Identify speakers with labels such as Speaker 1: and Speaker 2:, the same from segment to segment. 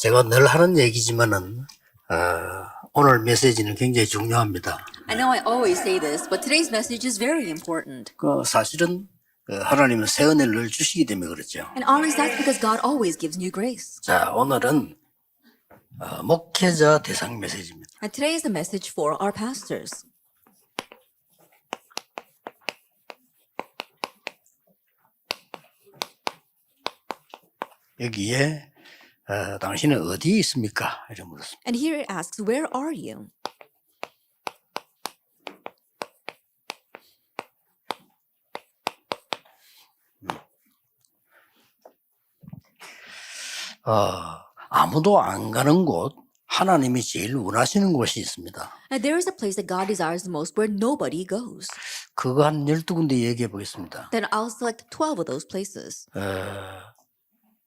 Speaker 1: 제가 늘 하는 얘기지만은 오늘 메시지는 굉장히 중요합니다.
Speaker 2: I know I always say this, but today's message is very important.
Speaker 1: 사실은 하나님은 새 은혜를 늘 주시기 때문에 그렇죠.
Speaker 2: And honestly, that's because God always gives new grace.
Speaker 1: 자, 오늘은 목회자 대상 메시지입니다.
Speaker 2: And today is the message for our pastors.
Speaker 1: 여기에 당신은 어디에 있습니까? 이렇게 물었습니다.
Speaker 2: And here it asks, where are you?
Speaker 1: 아무도 안 가는 곳, 하나님이 제일 원하시는 곳이 있습니다.
Speaker 2: And there is a place that God desires the most where nobody goes.
Speaker 1: 그거 한 12군데 얘기해 보겠습니다.
Speaker 2: Then I'll select 12 of those places.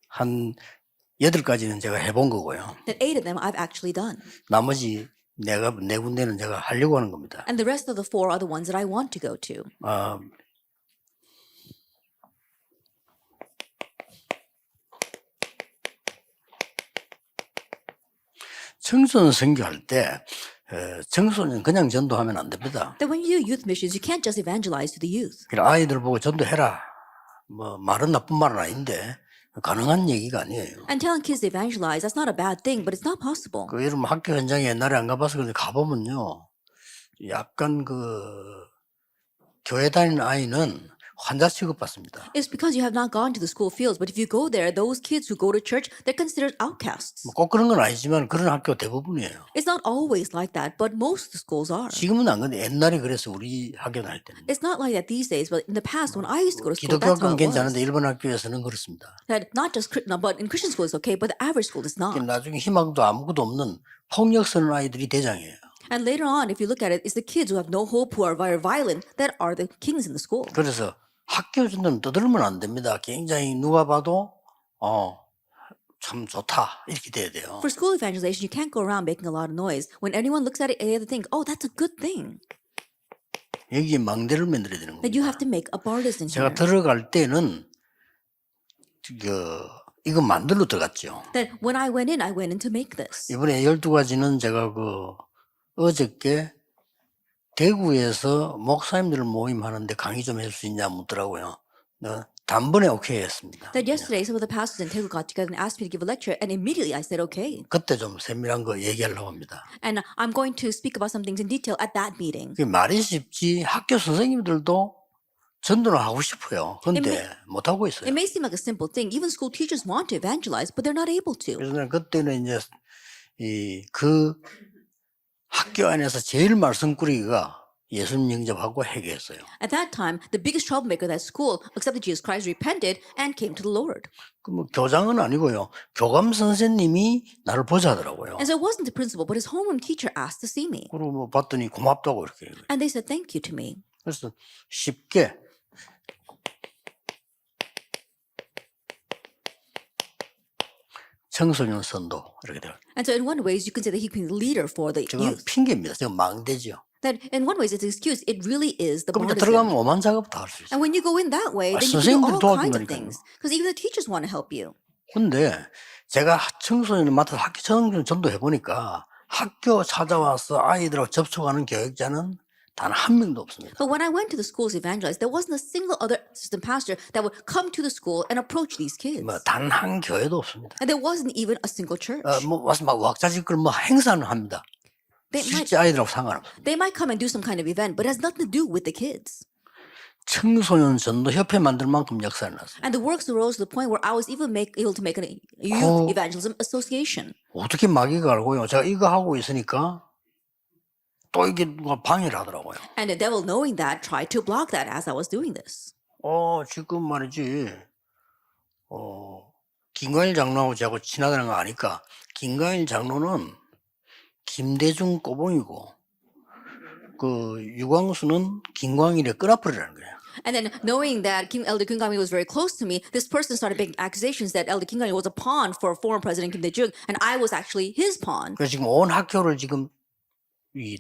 Speaker 1: 한 8가지는 제가 해본 거고요.
Speaker 2: Then 8 of them I've actually done.
Speaker 1: 나머지 네 군데는 제가 하려고 하는 겁니다.
Speaker 2: And the rest of the 4 are the ones that I want to go to.
Speaker 1: 청소년 선교할 때 청소년 그냥 전도하면 안 됩니다.
Speaker 2: That when you do youth missions, you can't just evangelize to the youth.
Speaker 1: 그러니까 아이들 보고 전도해라. 뭐 말은 나쁜 말은 아닌데 가능한 얘기가 아니에요.
Speaker 2: And telling kids to evangelize, that's not a bad thing, but it's not possible.
Speaker 1: 여러분 학교 현장에 옛날에 안 가봐서 그런데 가보면요, 약간 교회 다니는 아이는 환자 취급받습니다.
Speaker 2: It's because you have not gone to the school fields, but if you go there, those kids who go to church, they're considered outcasts.
Speaker 1: 꼭 그런 건 아니지만 그런 학교 대부분이에요.
Speaker 2: It's not always like that, but most of the schools are.
Speaker 1: 지금은 안 그런데 옛날에 그래서 우리 학교 다닐 때는.
Speaker 2: It's not like that these days, but in the past, when I used to go to school,
Speaker 1: 기독교
Speaker 2: that's how
Speaker 1: 학교는
Speaker 2: it
Speaker 1: 괜찮은데
Speaker 2: was.
Speaker 1: 일본 학교에서는 그렇습니다.
Speaker 2: That not just but in Christian school it's okay, but the average school is not.
Speaker 1: 나중에 희망도 아무것도 없는 폭력 쓰는 아이들이 대장이에요.
Speaker 2: And later on, if you look at it, it's the kids who have no hope, who are very violent, that are the kings in the school.
Speaker 1: 그래서 학교 전도는 떠들면 안 됩니다. 굉장히 누가 봐도 참 좋다 이렇게 돼야 돼요.
Speaker 2: For school evangelization, you can't go around making a lot of noise. When anyone looks at it, they have to think, "Oh, that's a good thing."
Speaker 1: 여기에 망대를 만들어야 되는
Speaker 2: That you
Speaker 1: 겁니다.
Speaker 2: have to make a partisan
Speaker 1: 제가
Speaker 2: here.
Speaker 1: 들어갈 때는 이거 만들러 들어갔죠.
Speaker 2: That when I went in to make this.
Speaker 1: 이번에 12가지는 제가 어저께 대구에서 목사님들 모임하는데 강의 좀 해줄 수 있냐 묻더라고요. 단번에 오케이 했습니다.
Speaker 2: That yesterday some of the pastors in Daegu got together and asked me to give a lecture, and immediately I said okay.
Speaker 1: 그때 좀 세밀한 거 얘기하려고 합니다.
Speaker 2: And I'm going to speak about some things in detail at that meeting.
Speaker 1: 말이 쉽지 학교 선생님들도 전도를 하고 싶어요. 그런데 못하고 있어요.
Speaker 2: It may seem like a simple thing. Even school teachers want to evangelize, but they're not able to.
Speaker 1: 그래서 그때는 이제 그 학교 안에서 제일 말썽꾸리가 예수님 영접하고 회개했어요.
Speaker 2: At that time, the biggest troublemaker at that school accepted Jesus Christ, repented, and came to the Lord.
Speaker 1: 뭐 교장은 아니고요. 교감 선생님이 나를 보자 하더라고요.
Speaker 2: And so it wasn't the principal, but his homeroom teacher asked to see me.
Speaker 1: 그리고 뭐 봤더니 고맙다고 이렇게.
Speaker 2: And they said thank you to me.
Speaker 1: 그래서 쉽게 청소년 선도 이렇게 돼요.
Speaker 2: And so in one way, you can say that he became the leader for the
Speaker 1: 저건
Speaker 2: youth.
Speaker 1: 핑계입니다. 저건 망대죠.
Speaker 2: That in one way, it's an excuse. It really is the
Speaker 1: 그럼 이제
Speaker 2: partisan.
Speaker 1: 들어가면 오만 작업 다 할 수 있어요.
Speaker 2: And when you go in that way, then you can do
Speaker 1: 선생님들이
Speaker 2: all kinds of
Speaker 1: 도와준다니까요.
Speaker 2: things. Because even the teachers want to help you.
Speaker 1: 근데 제가 청소년을 맡아서 학교 청소년 전도해 보니까 학교 찾아와서 아이들하고 접촉하는 교육자는 단 한 명도 없습니다.
Speaker 2: But when I went to the schools to evangelize, there wasn't a single other assistant pastor that would come to the school and approach these kids.
Speaker 1: 단 한 교회도 없습니다.
Speaker 2: And there wasn't even a single church.
Speaker 1: 뭐 와서 막 왁자지껄 뭐 행사는 합니다. 실제 아이들하고 상관없어요.
Speaker 2: They might come and do some kind of event, but it has nothing to do with the kids.
Speaker 1: 청소년 전도 협회 만들 만큼 역사를 났어요.
Speaker 2: And the works arose to the point where I was even able to make a youth evangelism association.
Speaker 1: 어떻게 마귀가 알고요? 제가 이거 하고 있으니까 또 이게 누가 방해를 하더라고요.
Speaker 2: And the devil, knowing that, tried to block that as I was doing this.
Speaker 1: 지금 말이지. 김광일 장로하고 저하고 친하다는 거 아니까 김광일 장로는 김대중 꼬봉이고 유광수는 김광일의 끄라풀이라는 거예요.
Speaker 2: And then knowing that Elder Kim Gami was very close to me, this person started making accusations that Elder Kim Gami was a pawn for former President Kim Dae-jung, and I was actually his pawn.
Speaker 1: 그래서 지금 온 학교를 지금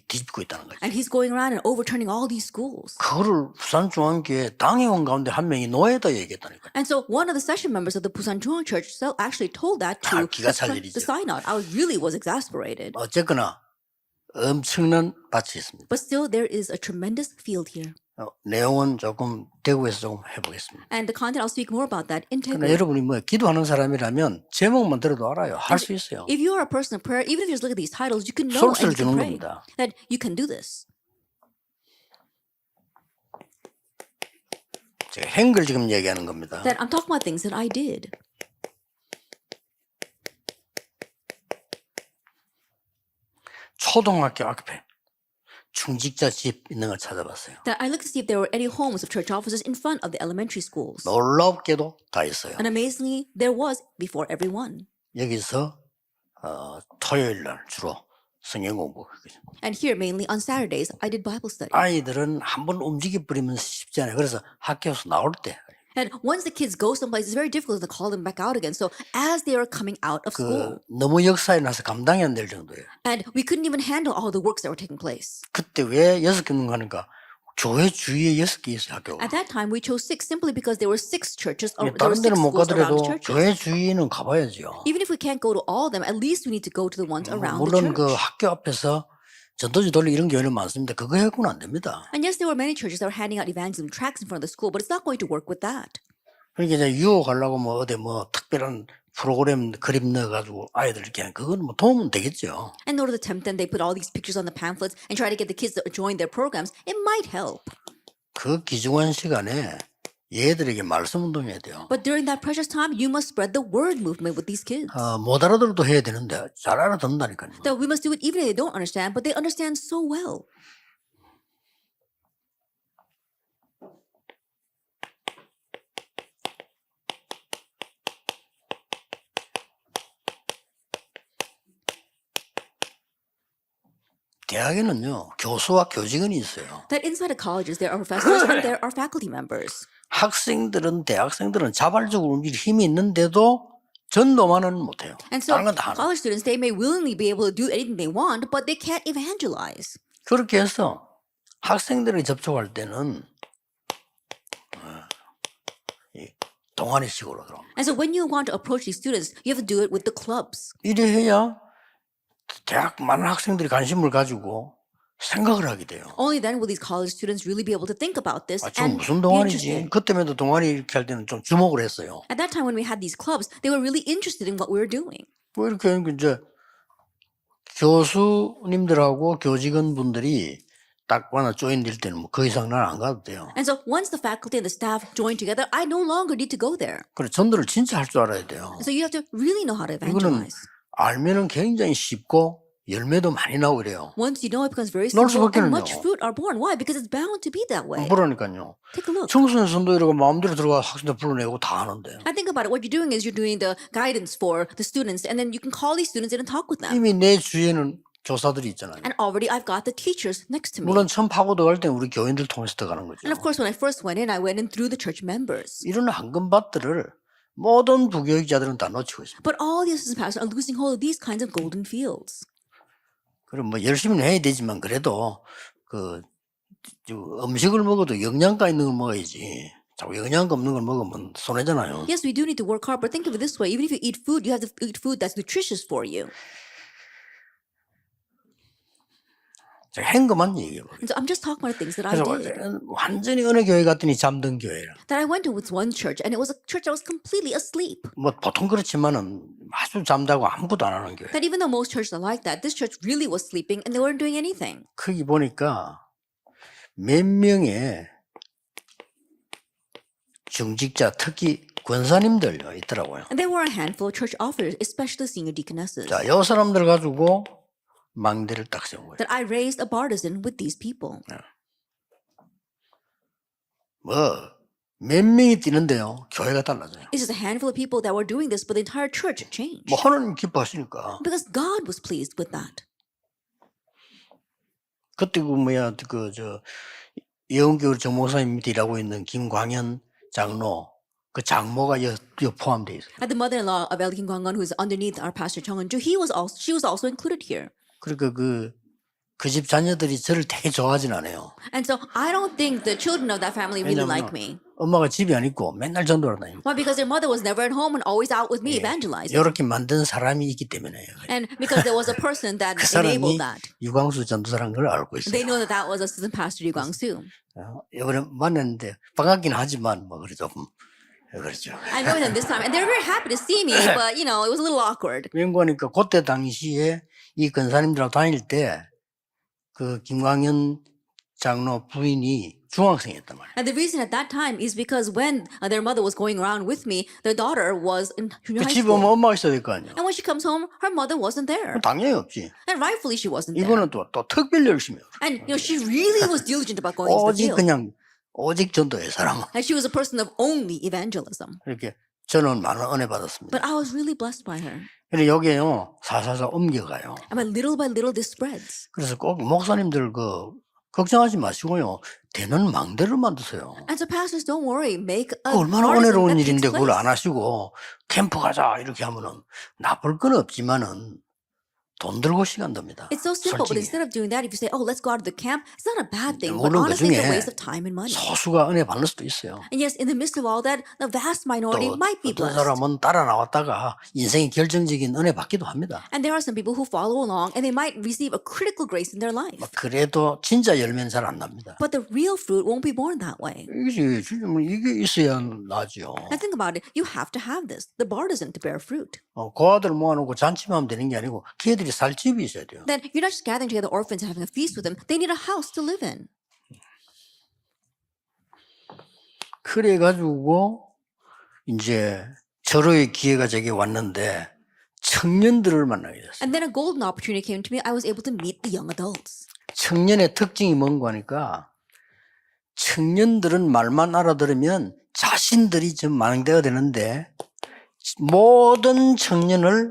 Speaker 1: 뒤집고 있다는 거죠.
Speaker 2: And he's going around and overturning all these schools.
Speaker 1: 그거를 부산중앙교회 당회원 가운데 한 명이 노예다 얘기했다니까요.
Speaker 2: And so one of the session members of the Busan 중앙 Church actually told that
Speaker 1: 아,
Speaker 2: to
Speaker 1: 기가 찰
Speaker 2: the
Speaker 1: 일이죠.
Speaker 2: synod. I really was exasperated.
Speaker 1: 어쨌거나 엄청난 밭이 있습니다.
Speaker 2: But still, there is a tremendous field here.
Speaker 1: 내용은 조금 대구에서 조금 해보겠습니다.
Speaker 2: And the content, I'll speak more about that in
Speaker 1: 그러나
Speaker 2: Daegu.
Speaker 1: 여러분이 뭐 기도하는 사람이라면 제목만 들어도 알아요. 할 수 있어요.
Speaker 2: If you are a person of prayer, even if you just look at these titles, you can know and
Speaker 1: 소스를
Speaker 2: you can
Speaker 1: 주는
Speaker 2: pray
Speaker 1: 겁니다.
Speaker 2: that you can do this.
Speaker 1: 제가 행글 지금 얘기하는 겁니다.
Speaker 2: That I'm talking about things that I did.
Speaker 1: 초등학교 앞에 중직자 집 있는 걸 찾아봤어요.
Speaker 2: That I looked to see if there were any homes of church officers in front of the elementary schools.
Speaker 1: 놀랍게도 다 있어요.
Speaker 2: And amazingly, there was before everyone.
Speaker 1: 여기서 토요일 날 주로 성경 공부했거든요.
Speaker 2: And here, mainly on Saturdays, I did Bible study.
Speaker 1: 아이들은 한번 움직여버리면 쉽지 않아요. 그래서 학교에서 나올 때
Speaker 2: And once the kids go someplace, it's very difficult to call them back out again. So as they are coming out of school,
Speaker 1: 너무 역사에 나서 감당이 안 될 정도예요.
Speaker 2: and we couldn't even handle all the works that were taking place.
Speaker 1: 그때 왜 6개 하는가? 교회 주위에 6개 있어요, 학교가.
Speaker 2: At that time, we chose 6 simply because there were 6 churches, or there were
Speaker 1: 다른
Speaker 2: 6
Speaker 1: 데는 못
Speaker 2: schools around
Speaker 1: 가더라도
Speaker 2: the churches.
Speaker 1: 교회 주위는 가봐야죠.
Speaker 2: Even if we can't go to all of them, at least we need to go to the ones around the
Speaker 1: 물론 그
Speaker 2: church.
Speaker 1: 학교 앞에서 전도지 돌리 이런 교회는 많습니다. 그거 해고는 안 됩니다.
Speaker 2: And yes, there were many churches that were handing out evangelism tracts in front of the school, but it's not going to work with that.
Speaker 1: 그러니까 이제 유혹하려고 뭐 어디 뭐 특별한 프로그램 그림 넣어가지고 아이들 이렇게 하는 그건 뭐 도움은 되겠죠.
Speaker 2: And in order to tempt them, they put all these pictures on the pamphlets and try to get the kids to join their programs. It might help.
Speaker 1: 그 귀중한 시간에 얘들에게 말씀 운동해야 돼요.
Speaker 2: But during that precious time, you must spread the word movement with these kids.
Speaker 1: 못 알아들어도 해야 되는데 잘 알아듣는다니까요.
Speaker 2: That we must do it even if they don't understand, but they understand so well.
Speaker 1: 대학에는요 교수와 교직원이 있어요.
Speaker 2: That inside of colleges, there are professors and there are faculty members.
Speaker 1: 학생들은 대학생들은 자발적으로 움직일 힘이 있는데도 전도만은 못해요.
Speaker 2: And so
Speaker 1: 다른 건 다 하는.
Speaker 2: college students, they may willingly be able to do anything they want, but they can't evangelize.
Speaker 1: 그렇게 해서 학생들이 접촉할 때는 이 동아리식으로 들어옵니다.
Speaker 2: And so when you want to approach these students, you have to do it with the clubs.
Speaker 1: 이래 해야 대학 많은 학생들이 관심을 가지고 생각을 하게 돼요.
Speaker 2: Only then will these college students really be able to think about this
Speaker 1: 지금
Speaker 2: and
Speaker 1: 무슨
Speaker 2: be
Speaker 1: 동아리지?
Speaker 2: interested.
Speaker 1: 그때마다 동아리 이렇게 할 때는 좀 주목을 했어요.
Speaker 2: At that time when we had these clubs, they were really interested in what we were doing.
Speaker 1: 뭐 이렇게 하니까 이제 교수님들하고 교직원분들이 딱 하나 조인될 때는 뭐 그 이상 난 안 가도 돼요.
Speaker 2: And so once the faculty and the staff join together, I no longer need to go there.
Speaker 1: 그래 전도를 진짜 할 줄 알아야 돼요.
Speaker 2: And so you have to really know how to
Speaker 1: 이거는
Speaker 2: evangelize.
Speaker 1: 알면은 굉장히 쉽고 열매도 많이 나오고 그래요.
Speaker 2: Once you know, it becomes very
Speaker 1: 넣을
Speaker 2: simple and
Speaker 1: 수밖에는요.
Speaker 2: much fruit are born. Why? Because it's bound to be that way.
Speaker 1: 그러니까요.
Speaker 2: Take a look.
Speaker 1: 청소년 선도 이러고 마음대로 들어가 학생들 불러내고 다 하는데
Speaker 2: I think about it. What you're doing is you're doing the guidance for the students, and then you can call these students in and talk with them.
Speaker 1: 이미 내 주위에는 교사들이 있잖아요.
Speaker 2: And already I've got the teachers next to me.
Speaker 1: 물론 처음 파고 들어갈 때는 우리 교인들 통해서 들어가는 거죠.
Speaker 2: And of course, when I first went in through the church members.
Speaker 1: 이런 황금밭들을 모든 부교육자들은 다 놓치고 있습니다.
Speaker 2: But all the assistant pastors are losing hold of these kinds of golden fields.
Speaker 1: 그럼 뭐 열심히 해야 되지만 그래도 그 음식을 먹어도 영양가 있는 걸 먹어야지. 자꾸 영양가 없는 걸 먹으면 손해잖아요.
Speaker 2: Yes, we do need to work hard, but think of it this way. Even if you eat food, you have to eat food that's nutritious for you.
Speaker 1: 제가 행거만 얘기해요.
Speaker 2: And so I'm just talking about things that I
Speaker 1: 그래서
Speaker 2: did.
Speaker 1: 완전히 어느 교회 갔더니 잠든 교회라.
Speaker 2: That I went to with one church, and it was a church that was completely asleep.
Speaker 1: 뭐 보통 그렇지만은 아주 잠자고 아무것도 안 하는 교회.
Speaker 2: That even though most churches are like that, this church really was sleeping and they weren't doing anything.
Speaker 1: 거기 보니까 몇 명의 중직자 특히 권사님들 있더라고요.
Speaker 2: And there were a handful of church officers, especially senior deaconesses.
Speaker 1: 자, 요 사람들 가지고 망대를 딱 세운 거예요.
Speaker 2: That I raised a partisan with these people.
Speaker 1: 뭐 몇 명이 뛰는데요. 교회가 달라져요.
Speaker 2: It's just a handful of people that were doing this, but the entire church changed.
Speaker 1: 뭐 하나님 기뻐하시니까.
Speaker 2: Because God was pleased with that.
Speaker 1: 그때 예언교회 정목사님 밑에 일하고 있는 김광현 장로 그 장모가 여 포함되어 있어요.
Speaker 2: At the mother-in-law of Elkin Gwangon, who is underneath our pastor Chung Eun-ju, she was also included here.
Speaker 1: 그러니까 그 그 집 자녀들이 저를 되게 좋아하진 않아요.
Speaker 2: And so I don't think the children of that family really like me.
Speaker 1: 엄마가 집에 안 있고 맨날 전도를 다니고
Speaker 2: Why? Because their mother was never at home and always out with me evangelizing.
Speaker 1: 이렇게 만든 사람이 있기 때문에요.
Speaker 2: And because there was a person that
Speaker 1: 그
Speaker 2: enabled
Speaker 1: 사람이
Speaker 2: that.
Speaker 1: 유광수 전도사라는 걸 알고 있어요.
Speaker 2: They know that that was assistant pastor Yu Kwang-soo.
Speaker 1: 이번에 만났는데 반갑긴 하지만 뭐 그래 조금 그렇죠.
Speaker 2: I met them this time, and they were very happy to see me, but it was a little awkward.
Speaker 1: 왠고하니까 그때 당시에 이 권사님들하고 다닐 때 그 김광현 장로 부인이 중학생이었단 말이에요.
Speaker 2: And the reason at that time is because when their mother was going around with me, their daughter was in junior
Speaker 1: 그
Speaker 2: high
Speaker 1: 집에 오면
Speaker 2: school.
Speaker 1: 엄마가 있어야 될 거 아니에요.
Speaker 2: And when she comes home, her mother wasn't there.
Speaker 1: 당연히 없지.
Speaker 2: And rightfully she wasn't there.
Speaker 1: 이거는 또 특별히 열심히 해요.
Speaker 2: And she really was diligent about going to the
Speaker 1: 오직
Speaker 2: field.
Speaker 1: 그냥 오직 전도의 사람.
Speaker 2: And she was a person of only evangelism.
Speaker 1: 이렇게 저는 많은 은혜 받았습니다.
Speaker 2: But I was really blessed by her.
Speaker 1: 근데 여기에요 사사사 옮겨가요.
Speaker 2: And by little this spreads.
Speaker 1: 그래서 꼭 목사님들 걱정하지 마시고요. 되는 망대를 만드세요.
Speaker 2: And so pastors, don't worry. Make a
Speaker 1: 얼마나
Speaker 2: partisan
Speaker 1: 은혜로운
Speaker 2: that
Speaker 1: 일인데
Speaker 2: takes
Speaker 1: 그걸
Speaker 2: place.
Speaker 1: 안 하시고 캠프 가자 이렇게 하면은 나쁠 건 없지만은 돈 들고 시간 듭니다.
Speaker 2: It's so simple, but
Speaker 1: 솔직히.
Speaker 2: instead of doing that, if you say, "Oh, let's go out to the camp," it's not a bad thing. But
Speaker 1: 물론
Speaker 2: honestly, it's a
Speaker 1: 그중에
Speaker 2: waste of time and money.
Speaker 1: 소수가 은혜 받을 수도 있어요.
Speaker 2: And yes, in the midst of all that, the vast minority
Speaker 1: 또
Speaker 2: might be
Speaker 1: 어떤
Speaker 2: blessed.
Speaker 1: 사람은 따라 나왔다가 인생의 결정적인 은혜 받기도 합니다.
Speaker 2: And there are some people who follow along, and they might receive a critical grace in their life.
Speaker 1: 그래도 진짜 열매는 잘 안 납니다.
Speaker 2: But the real fruit won't be born that way.
Speaker 1: 이게 진짜 뭐 이게 있어야 나죠.
Speaker 2: Now think about it. You have to have this, the bartizan, to bear fruit.
Speaker 1: 그 아들 모아놓고 잔치만 하면 되는 게 아니고 걔들이 살 집이 있어야 돼요.
Speaker 2: Then you're not just gathering together orphans and having a feast with them. They need a house to live in.
Speaker 1: 그래가지고 이제 절호의 기회가 제게 왔는데 청년들을 만나게 됐어요.
Speaker 2: And then a golden opportunity came to me. I was able to meet the young adults.
Speaker 1: 청년의 특징이 뭔가 하니까 청년들은 말만 알아들으면 자신들이 좀 망대가 되는데 모든 청년을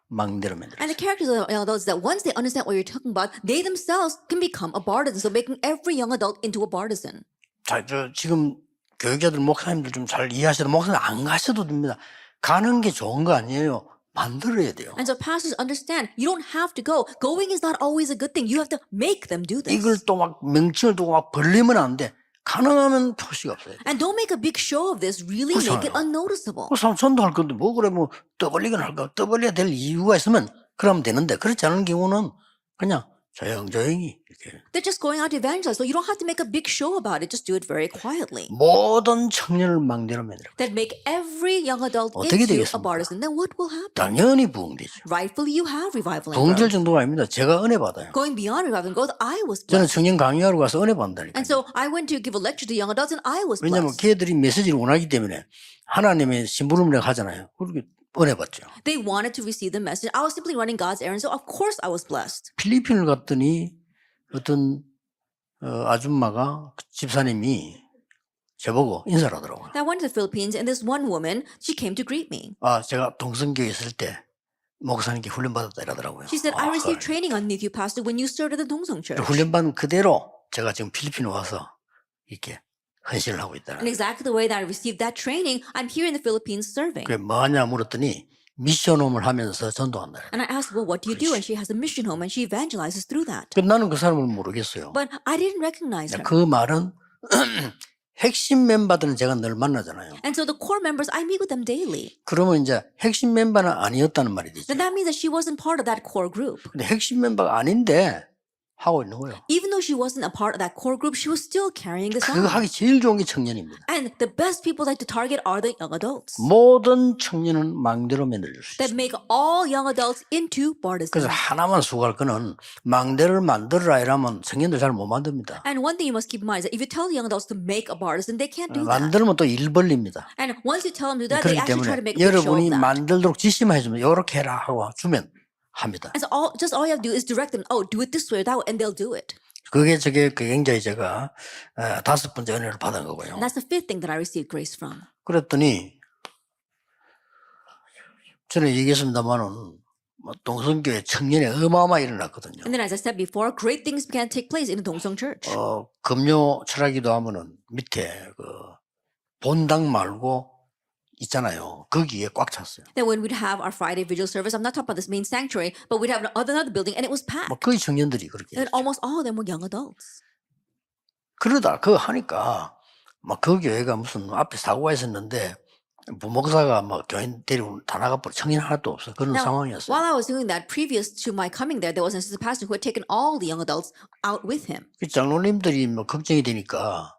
Speaker 1: 망대로 만들어요.
Speaker 2: And the characters of the young adults is that once they understand what you're talking about, they themselves can become a bartizan. So making every young adult into a bartizan.
Speaker 1: 자, 지금 교육자들 목사님들 좀 잘 이해하셔도 목사님 안 가셔도 됩니다. 가는 게 좋은 거 아니에요. 만들어야 돼요.
Speaker 2: And so pastors understand you don't have to go. Going is not always a good thing. You have to make them do this.
Speaker 1: 이걸 또 막 명칭을 두고 막 벌리면 안 돼. 가능하면 표시가 없어요.
Speaker 2: And don't make a big show of this. Really make it unnoticeable.
Speaker 1: 그 사람 전도할 건데 뭐 그래 뭐 떠벌리긴 할까? 떠벌려야 될 이유가 있으면 그러면 되는데 그렇지 않은 경우는 그냥 조용히 이렇게.
Speaker 2: They're just going out to evangelize. So you don't have to make a big show about it. Just do it very quietly.
Speaker 1: 모든 청년을 망대로 만들어.
Speaker 2: That make every young adult
Speaker 1: 어떻게
Speaker 2: into a
Speaker 1: 되겠습니까?
Speaker 2: bartizan. Then what will happen?
Speaker 1: 당연히 부흥되죠.
Speaker 2: Rightfully, you have revival and
Speaker 1: 부흥될
Speaker 2: growth.
Speaker 1: 정도가 아닙니다. 제가 은혜 받아요.
Speaker 2: Going beyond revival and growth, I was
Speaker 1: 저는
Speaker 2: blessed.
Speaker 1: 청년 강의하러 가서 은혜 받는다니까요.
Speaker 2: And so I went to give a lecture to young adults, and I was
Speaker 1: 왜냐하면
Speaker 2: blessed.
Speaker 1: 걔들이 메시지를 원하기 때문에 하나님의 심부름을 하잖아요. 그렇게 은혜 받죠.
Speaker 2: They wanted to receive the message. I was simply running God's errand, so of course I was blessed.
Speaker 1: 필리핀을 갔더니 어떤 아줌마가 집사님이 저보고 인사를 하더라고요.
Speaker 2: I went to the Philippines, and this one woman, she came to greet me.
Speaker 1: 제가 동성교회 있을 때 목사님께 훈련받았다 이러더라고요.
Speaker 2: She said, I received training underneath you, Pastor, when you started the Dongsong Church.
Speaker 1: 훈련받은 그대로 제가 지금 필리핀에 와서 이렇게 헌신을 하고 있다는.
Speaker 2: And exactly the way that I received that training, I'm here in the Philippines serving.
Speaker 1: 그게 뭐냐 물었더니 미션홈을 하면서 전도한다.
Speaker 2: And I asked, well, what do you do? And she has a mission home, and she evangelizes through that.
Speaker 1: 나는 그 사람을 모르겠어요.
Speaker 2: But I didn't recognize her.
Speaker 1: 그 말은 핵심 멤버들은 제가 늘 만나잖아요.
Speaker 2: And so the core members, I meet with them daily.
Speaker 1: 그러면 이제 핵심 멤버는 아니었다는 말이 되죠.
Speaker 2: Then that means that she wasn't part of that core group.
Speaker 1: 근데 핵심 멤버가 아닌데 하고 있는 거예요.
Speaker 2: Even though she wasn't a part of that core group, she was still carrying this
Speaker 1: 그거
Speaker 2: on.
Speaker 1: 하기 제일 좋은 게 청년입니다.
Speaker 2: And the best people like to target are the young adults.
Speaker 1: 모든 청년은 망대로 만들어줄 수
Speaker 2: That
Speaker 1: 있어요.
Speaker 2: make all young adults into
Speaker 1: 그래서
Speaker 2: partisans.
Speaker 1: 하나만 수고할 거는 망대를 만들어라 이러면 청년들 잘 못 만듭니다.
Speaker 2: And one thing you must keep in mind is that if you tell the young adults to make a partisan, they can't do that.
Speaker 1: 만들면 또 일 벌립니다.
Speaker 2: And once you tell them to do that, they
Speaker 1: 그렇기
Speaker 2: actually try to
Speaker 1: 때문에
Speaker 2: make a big show of
Speaker 1: 여러분이
Speaker 2: that.
Speaker 1: 만들도록 지시만 해주면 이렇게 해라 하고 주면 합니다.
Speaker 2: And so all you have to do is direct them, oh, do it this way or that way, and they'll do it.
Speaker 1: 그게 굉장히 제가 5번째 은혜를 받은 거고요.
Speaker 2: And that's the fifth thing that I received grace from.
Speaker 1: 그랬더니 전에 얘기했습니다만은 동성교회 청년에 어마어마하게 일어났거든요.
Speaker 2: And then, as I said before, great things began to take place in the Dongsong Church.
Speaker 1: 금요 철학기도 하면은 밑에 본당 말고 있잖아요. 거기에 꽉 찼어요.
Speaker 2: Then when we'd have our Friday vigil service, I'm not talking about this main sanctuary, but we'd have another building and it was packed.
Speaker 1: 뭐 거의 청년들이 그렇게
Speaker 2: And
Speaker 1: 했죠.
Speaker 2: almost all of them were young adults.
Speaker 1: 그러다 그거 하니까 막 그 교회가 무슨 앞에 사고가 있었는데 부목사가 막 교인 데리고 다 나가버려. 청년 하나도 없어. 그런
Speaker 2: Now,
Speaker 1: 상황이었어요.
Speaker 2: while I was doing that, previous to my coming there was an assistant pastor who had taken all the young adults out with him.
Speaker 1: 그 장로님들이 뭐 걱정이 되니까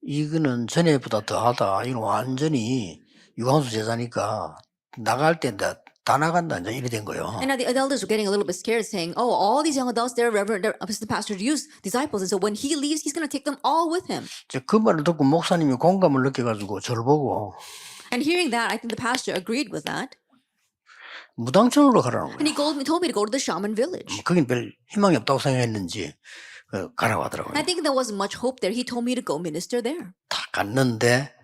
Speaker 1: 이거는 전에보다 더하다. 이건 완전히 유황수 제자니까 나갈 때 다 나간다. 이제 이래 된 거예요.
Speaker 2: And now the elders were getting a little bit scared, saying, "Oh, all these young adults, they're assistant pastor to use disciples, and so when he leaves, he's going to take them all with him."
Speaker 1: 그 말을 듣고 목사님이 공감을 느껴가지고 저를 보고
Speaker 2: And hearing that, I think the pastor agreed with that,
Speaker 1: 무당촌으로 가라는
Speaker 2: and
Speaker 1: 거예요.
Speaker 2: he told me to go to the shaman village.
Speaker 1: 거긴 별 희망이 없다고 생각했는지 가라고 하더라고요.
Speaker 2: I think there wasn't much hope there. He told me to go minister there.
Speaker 1: 다 갔는데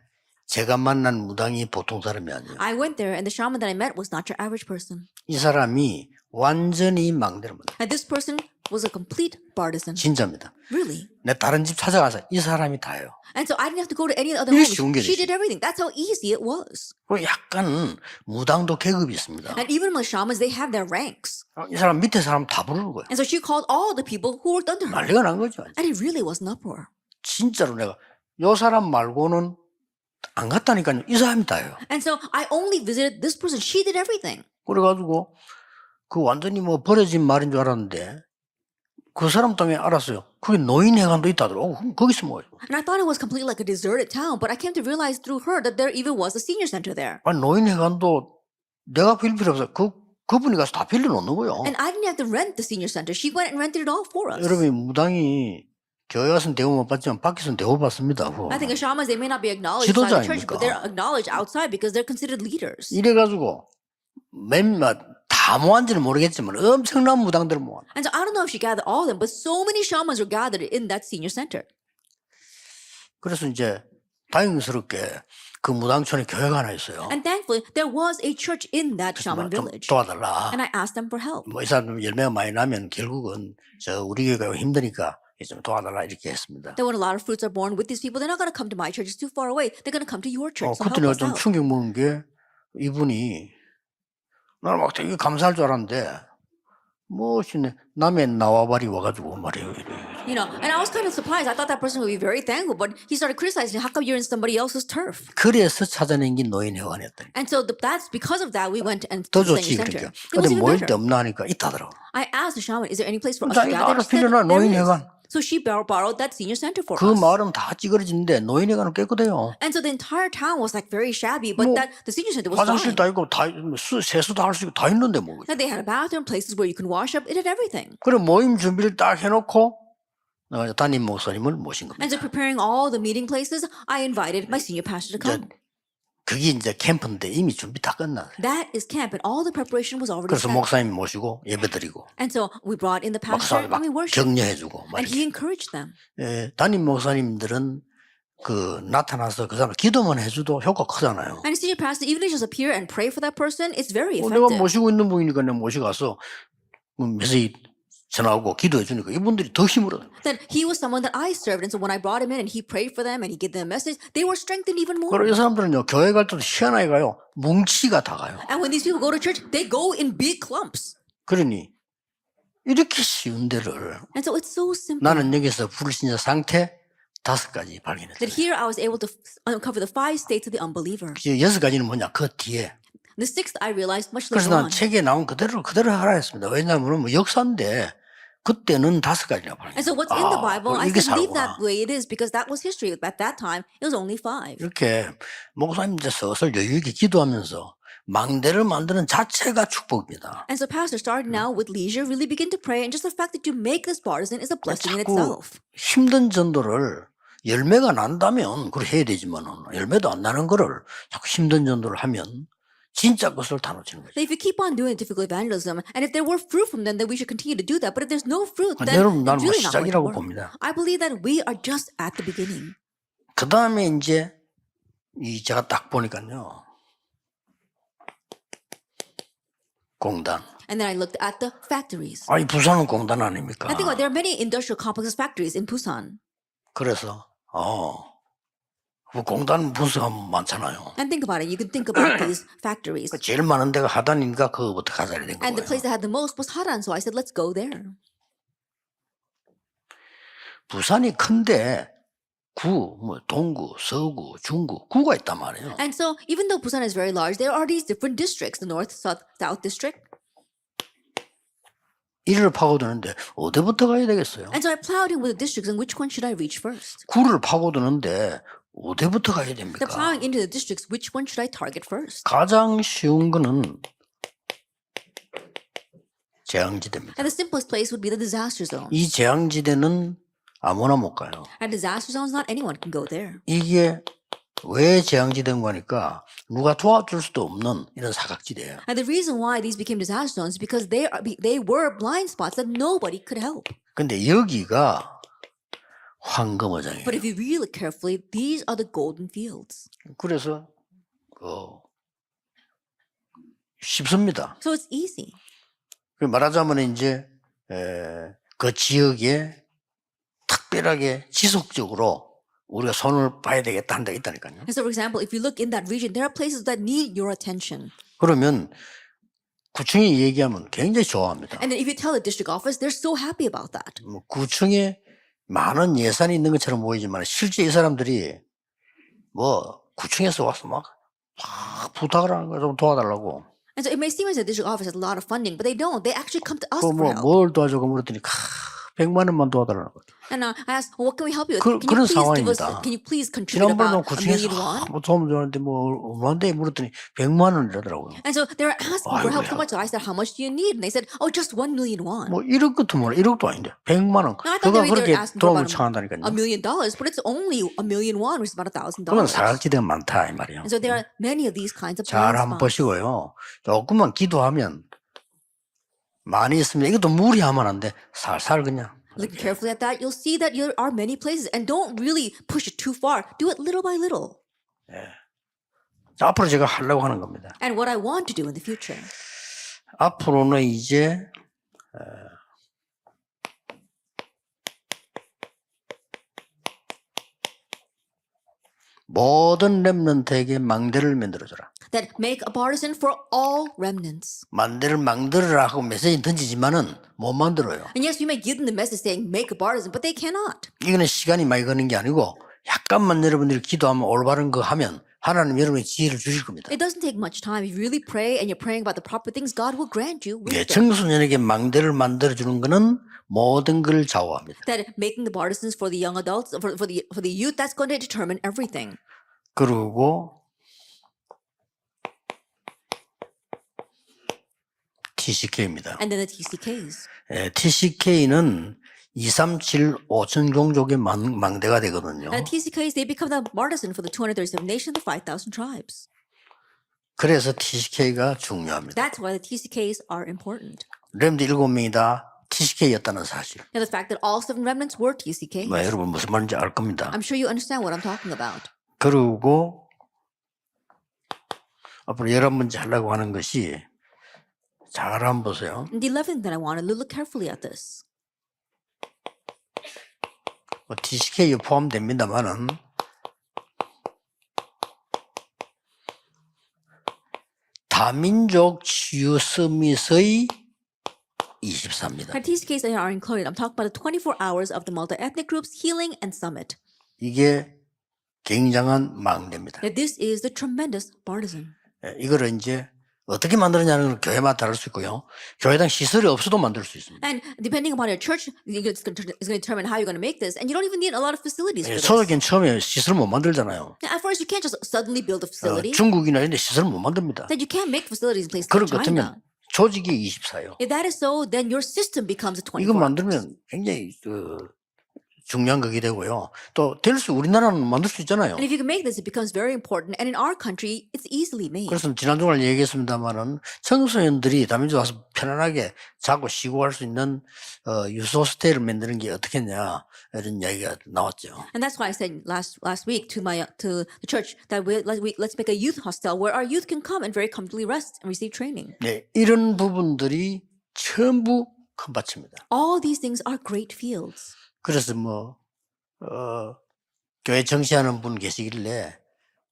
Speaker 1: 제가 만난 무당이 보통 사람이 아니에요.
Speaker 2: I went there, and the shaman that I met was not your average person.
Speaker 1: 이 사람이 완전히 망대를 만들어요.
Speaker 2: And this person was a complete partisan.
Speaker 1: 진짜입니다.
Speaker 2: Really.
Speaker 1: 내 다른 집 찾아가서 이 사람이 다예요.
Speaker 2: And so I didn't have to go to any other
Speaker 1: 이게
Speaker 2: home.
Speaker 1: 쉬운 게
Speaker 2: She
Speaker 1: 되지.
Speaker 2: did everything. That's how easy it was.
Speaker 1: 그리고 약간 무당도 계급이 있습니다.
Speaker 2: And even among shamans, they have their ranks.
Speaker 1: 이 사람 밑에 사람 다 부르는 거예요.
Speaker 2: And so she called all the people who worked under her.
Speaker 1: 난리가 난 거죠.
Speaker 2: And it really was an uproar.
Speaker 1: 진짜로 내가 요 사람 말고는 안 갔다니까요. 이 사람이 다예요.
Speaker 2: And so I only visited this person. She did everything.
Speaker 1: 그래가지고 그 완전히 뭐 버려진 말인 줄 알았는데 그 사람 때문에 알았어요. 그게 노인회관도 있다더라고. 그럼 거기서 뭐예요?
Speaker 2: And I thought it was completely like a deserted town, but I came to realize through her that there even was a senior center there.
Speaker 1: 아니 노인회관도 내가 빌 필요 없어요. 그분이 가서 다 빌려놓는 거예요.
Speaker 2: And I didn't have to rent the senior center. She went and rented it all for us.
Speaker 1: 여러분이 무당이 교회 가서는 대우 못 받지만 밖에서는 대우 받습니다.
Speaker 2: I think as shamans, they may not be acknowledged inside the church, but they're acknowledged outside because they're considered leaders.
Speaker 1: 이래가지고 다 모았는지는 모르겠지만 엄청난 무당들을 모았.
Speaker 2: And so I don't know if she gathered all of them, but so many shamans were gathered in that senior center.
Speaker 1: 그래서 이제 다행스럽게 그 무당촌에 교회가 하나 있어요.
Speaker 2: And thankfully, there was a church in that shaman
Speaker 1: 좀
Speaker 2: village.
Speaker 1: 도와달라.
Speaker 2: And I asked them for help.
Speaker 1: 뭐 이 사람 열매가 많이 나면 결국은 우리 교회가 힘드니까 좀 도와달라 이렇게 했습니다.
Speaker 2: That when a lot of fruits are born with these people, they're not going to come to my church. It's too far away. They're going to come to your church. So
Speaker 1: 그때
Speaker 2: help
Speaker 1: 내가
Speaker 2: us
Speaker 1: 좀
Speaker 2: out.
Speaker 1: 충격 먹은 게 이분이 나는 막 되게 감사할 줄 알았는데 무엇이네 남의 나와바리 와가지고 말이에요.
Speaker 2: You know, and I was kind of surprised. I thought that person would be very thankful, but he started criticizing, how come you're in somebody else's turf?
Speaker 1: 그래서 찾아낸 게 노인회관이었다니.
Speaker 2: And so that's because of that we went and
Speaker 1: 더
Speaker 2: to the
Speaker 1: 좋지
Speaker 2: senior
Speaker 1: 그러니까.
Speaker 2: center. It was
Speaker 1: 근데
Speaker 2: even
Speaker 1: 모일 때
Speaker 2: better.
Speaker 1: 없나 하니까 있다더라고.
Speaker 2: I asked the shaman, is there any place for us to
Speaker 1: 자기가
Speaker 2: gather?
Speaker 1: 알아
Speaker 2: She said,
Speaker 1: 빌려놔
Speaker 2: there is.
Speaker 1: 노인회관.
Speaker 2: So she borrowed that senior center for
Speaker 1: 그
Speaker 2: us.
Speaker 1: 마을은 다 찌그러진데 노인회관은 깨끗해요.
Speaker 2: And so the entire town was like very shabby, but
Speaker 1: 뭐,
Speaker 2: that the senior center was
Speaker 1: 화장실
Speaker 2: fine.
Speaker 1: 다 있고 다 세수도 할 수 있고 다 있는데 뭐.
Speaker 2: And they had a bathroom, places where you can wash up. It had everything.
Speaker 1: 그래 모임 준비를 딱 해놓고 담임 목사님을 모신 겁니다.
Speaker 2: And so preparing all the meeting places, I invited my senior pastor to come.
Speaker 1: 그게 이제 캠프인데 이미 준비 다 끝났어요.
Speaker 2: That is camp, and all the preparation was already
Speaker 1: 그래서
Speaker 2: set.
Speaker 1: 목사님 모시고 예배드리고
Speaker 2: And so we brought in the pastor
Speaker 1: 목사님 막
Speaker 2: and we worshiped.
Speaker 1: 격려해주고 막
Speaker 2: And he
Speaker 1: 이렇게.
Speaker 2: encouraged them.
Speaker 1: 담임 목사님들은 나타나서 그 사람 기도만 해줘도 효과 크잖아요.
Speaker 2: And a senior pastor, even if you just appear and pray for that person, it's very
Speaker 1: 내가
Speaker 2: effective.
Speaker 1: 모시고 있는 분이니까 내가 모시가서 메시지 전하고 기도해 주니까 이분들이 더 힘을 얻어요.
Speaker 2: Then he was someone that I served, and so when I brought him in and he prayed for them and he gave them a message, they were strengthened even more.
Speaker 1: 그리고 이 사람들은요 교회 갈 때도 희한하게 가요. 뭉치가 다 가요.
Speaker 2: And when these people go to church, they go in big clumps.
Speaker 1: 그러니 이렇게 쉬운 데를
Speaker 2: And so it's so simple.
Speaker 1: 나는 여기서 불신자 상태 5가지 발견했어요.
Speaker 2: That here I was able to uncover the 5 states of the unbeliever.
Speaker 1: 6가지는 뭐냐 그 뒤에.
Speaker 2: The 6th I realized much
Speaker 1: 그래서 난
Speaker 2: later on.
Speaker 1: 책에 나온 그대로 하라 했습니다. 왜냐하면 뭐 역사인데 그때는 5가지나 발견.
Speaker 2: And so what's in the Bible, I
Speaker 1: 이게
Speaker 2: said leave
Speaker 1: 살구나.
Speaker 2: that way it is because that was history. At that time, it was only 5.
Speaker 1: 이렇게 목사님들 서슬 여유 있게 기도하면서 망대를 만드는 자체가 축복입니다.
Speaker 2: And so pastor started now with leisure, really begin to pray, and just the fact that you make this partisan is a blessing in
Speaker 1: 자꾸
Speaker 2: itself.
Speaker 1: 힘든 전도를 열매가 난다면 그걸 해야 되지만 열매도 안 나는 거를 자꾸 힘든 전도를 하면 진짜 것을 다 놓치는 거죠.
Speaker 2: If you keep on doing difficult evangelism, and if there were fruit from them, then we should continue to do that. But if there's no fruit, then
Speaker 1: 여러분 나는
Speaker 2: it's
Speaker 1: 뭐
Speaker 2: really not going to
Speaker 1: 시작이라고
Speaker 2: work.
Speaker 1: 봅니다.
Speaker 2: I believe that we are just at the beginning.
Speaker 1: 그 다음에 이제 제가 딱 보니까요 공단.
Speaker 2: And then I looked at the factories.
Speaker 1: 아니 부산은 공단 아닙니까?
Speaker 2: I think there are many industrial complexes factories in Busan.
Speaker 1: 그래서 공단 분석하면 많잖아요.
Speaker 2: And think about it. You can think about these factories.
Speaker 1: 제일 많은 데가 하단이니까 그거부터 가자 된
Speaker 2: And the
Speaker 1: 거예요.
Speaker 2: place that had the most was Haran, so I said, let's go there.
Speaker 1: 부산이 큰데 구, 뭐 동구, 서구, 중구, 구가 있단 말이에요.
Speaker 2: And so, even though Busan is very large, there are these different districts: the North, South district.
Speaker 1: 이를 파고드는데 어디부터 가야 되겠어요?
Speaker 2: And so I plowed in with the districts, and which one should I reach first?
Speaker 1: 구를 파고드는데 어디부터 가야
Speaker 2: The
Speaker 1: 됩니까?
Speaker 2: plowing into the districts, which one should I target first?
Speaker 1: 가장 쉬운 거는 재앙지대입니다.
Speaker 2: And the simplest place would be the disaster zone.
Speaker 1: 이 재앙지대는 아무나 못 가요.
Speaker 2: And disaster zones, not anyone can go there.
Speaker 1: 이게 왜 재앙지대인 거니까 누가 도와줄 수도 없는 이런 사각지대예요.
Speaker 2: And the reason why these became disaster zones is because they were blind spots that nobody could help.
Speaker 1: 근데 여기가 황금어장이에요.
Speaker 2: But if you really look carefully, these are the golden fields.
Speaker 1: 그래서 쉽습니다.
Speaker 2: So it's easy.
Speaker 1: 말하자면 이제 그 지역에 특별하게 지속적으로 우리가 손을 봐야 되겠다 한 데가 있다니까요.
Speaker 2: And so, for example, if you look in that region, there are places that need your attention.
Speaker 1: 그러면 구청이 얘기하면 굉장히 좋아합니다.
Speaker 2: And then if you tell the district office, they're so happy about that.
Speaker 1: 구청에 많은 예산이 있는 것처럼 보이지만 실제 이 사람들이 뭐 구청에서 와서 막 부탁을 하는 거야. 좀 도와달라고.
Speaker 2: And so it may seem as if the district office has a lot of funding, but they don't. They actually come to us for help.
Speaker 1: 뭘 도와주고 물었더니 100만 원만 도와달라는 거예요.
Speaker 2: And I asked, well, what can we help you with?
Speaker 1: 그런
Speaker 2: Can you please contribute
Speaker 1: 지난번에
Speaker 2: about $1
Speaker 1: 구청에서
Speaker 2: million won?
Speaker 1: 뭐 도움 주는데 뭐 얼마인데 물었더니 100만 원이라더라고요.
Speaker 2: And so they were asking for help so
Speaker 1: 아이고야.
Speaker 2: much. So I said, how much do you need? And they said, oh, just $1 million won.
Speaker 1: 뭐 1억 같은 뭐 1억도 아닌데 100만 원.
Speaker 2: Now, I thought
Speaker 1: 그가
Speaker 2: they were
Speaker 1: 그렇게
Speaker 2: asking for
Speaker 1: 도움을
Speaker 2: about
Speaker 1: 청한다니까요.
Speaker 2: $1 million, but it's only $1 million won, which is about $1,000.
Speaker 1: 그러면 사각지대가 많다 이 말이에요.
Speaker 2: And so there are many of these kinds of
Speaker 1: 잘
Speaker 2: blind
Speaker 1: 한번
Speaker 2: spots.
Speaker 1: 보시고요. 조금만 기도하면 많이 있으면 이것도 무리하면 안 돼. 살살 그냥.
Speaker 2: Looking carefully at that, you'll see that there are many places, and don't really push it too far. Do it little by little.
Speaker 1: 앞으로 제가 하려고 하는 겁니다.
Speaker 2: And what I want to do in the future.
Speaker 1: 앞으로는 이제 모든 렘넌트에게 망대를 만들어줘라.
Speaker 2: That make a partisan for all remnants.
Speaker 1: 망대를 만들어라 하고 메시지 던지지만은 못 만들어요.
Speaker 2: And yes, you may give them the message saying make a partisan, but they cannot.
Speaker 1: 이거는 시간이 많이 걸리는 게 아니고 약간만 여러분들이 기도하면 올바른 거 하면 하나님 여러분의 지혜를 주실 겁니다.
Speaker 2: It doesn't take much time. If you really pray and you're praying about the proper things, God will grant you
Speaker 1: 예,
Speaker 2: wisdom.
Speaker 1: 청소년에게 망대를 만들어주는 거는 모든 걸 좌우합니다.
Speaker 2: That making the partisans for the young adults, for the youth, that's going to determine everything.
Speaker 1: 그리고 TCK입니다.
Speaker 2: And then the TCKs.
Speaker 1: TCK는 237,5천 종족의 망대가 되거든요.
Speaker 2: And the TCKs, they become the partisan for the 237 nations, the 5,000 tribes.
Speaker 1: 그래서 TCK가 중요합니다.
Speaker 2: That's why the TCKs are important.
Speaker 1: 렘드 7명이다 TCK였다는 사실.
Speaker 2: And the fact that all 7 remnants were TCKs.
Speaker 1: 여러분 무슨 말인지 알 겁니다.
Speaker 2: I'm sure you understand what I'm talking about.
Speaker 1: 그리고 앞으로 11번째 하려고 하는 것이 잘 한번 보세요.
Speaker 2: And the 11th that I wanted to look carefully at this.
Speaker 1: TCK에 포함됩니다만은 다민족 치유 서밋의 24입니다.
Speaker 2: And TCKs are included. I'm talking about the 24 hours of the multi-ethnic groups healing and summit.
Speaker 1: 이게 굉장한 망대입니다.
Speaker 2: That this is the tremendous partisan.
Speaker 1: 이거를 이제 어떻게 만드느냐는 건 교회마다 다를 수 있고요. 교회당 시설이 없어도 만들 수 있습니다.
Speaker 2: And depending upon your church, it's going to determine how you're going to make this. And you don't even need a lot of facilities for this.
Speaker 1: 소득인 처음에 시설 못 만들잖아요.
Speaker 2: At first, you can't just suddenly build a facility.
Speaker 1: 중국이나 이런 데 시설 못 만듭니다.
Speaker 2: That you can't make facilities in places
Speaker 1: 그럴
Speaker 2: like
Speaker 1: 것
Speaker 2: China.
Speaker 1: 같으면 조직이 24예요.
Speaker 2: If that is so, then your system becomes a 24.
Speaker 1: 이거 만들면 굉장히 중요한 거게 되고요. 또 될 수 우리나라는 만들 수 있잖아요.
Speaker 2: And if you can make this, it becomes very important. And in our country, it's easily made.
Speaker 1: 그래서 지난 주말 얘기했습니다만은 청소년들이 다민족 와서 편안하게 자고 쉬고 할 수 있는 유소 스테이를 만드는 게 어떻겠냐 이런 이야기가 나왔죠.
Speaker 2: And that's why I said last week to the church that let's make a youth hostel where our youth can come and very comfortably rest and receive training.
Speaker 1: 네, 이런 부분들이 전부 큰 밭입니다.
Speaker 2: All these things are great fields.
Speaker 1: 그래서 교회 정치하는 분 계시길래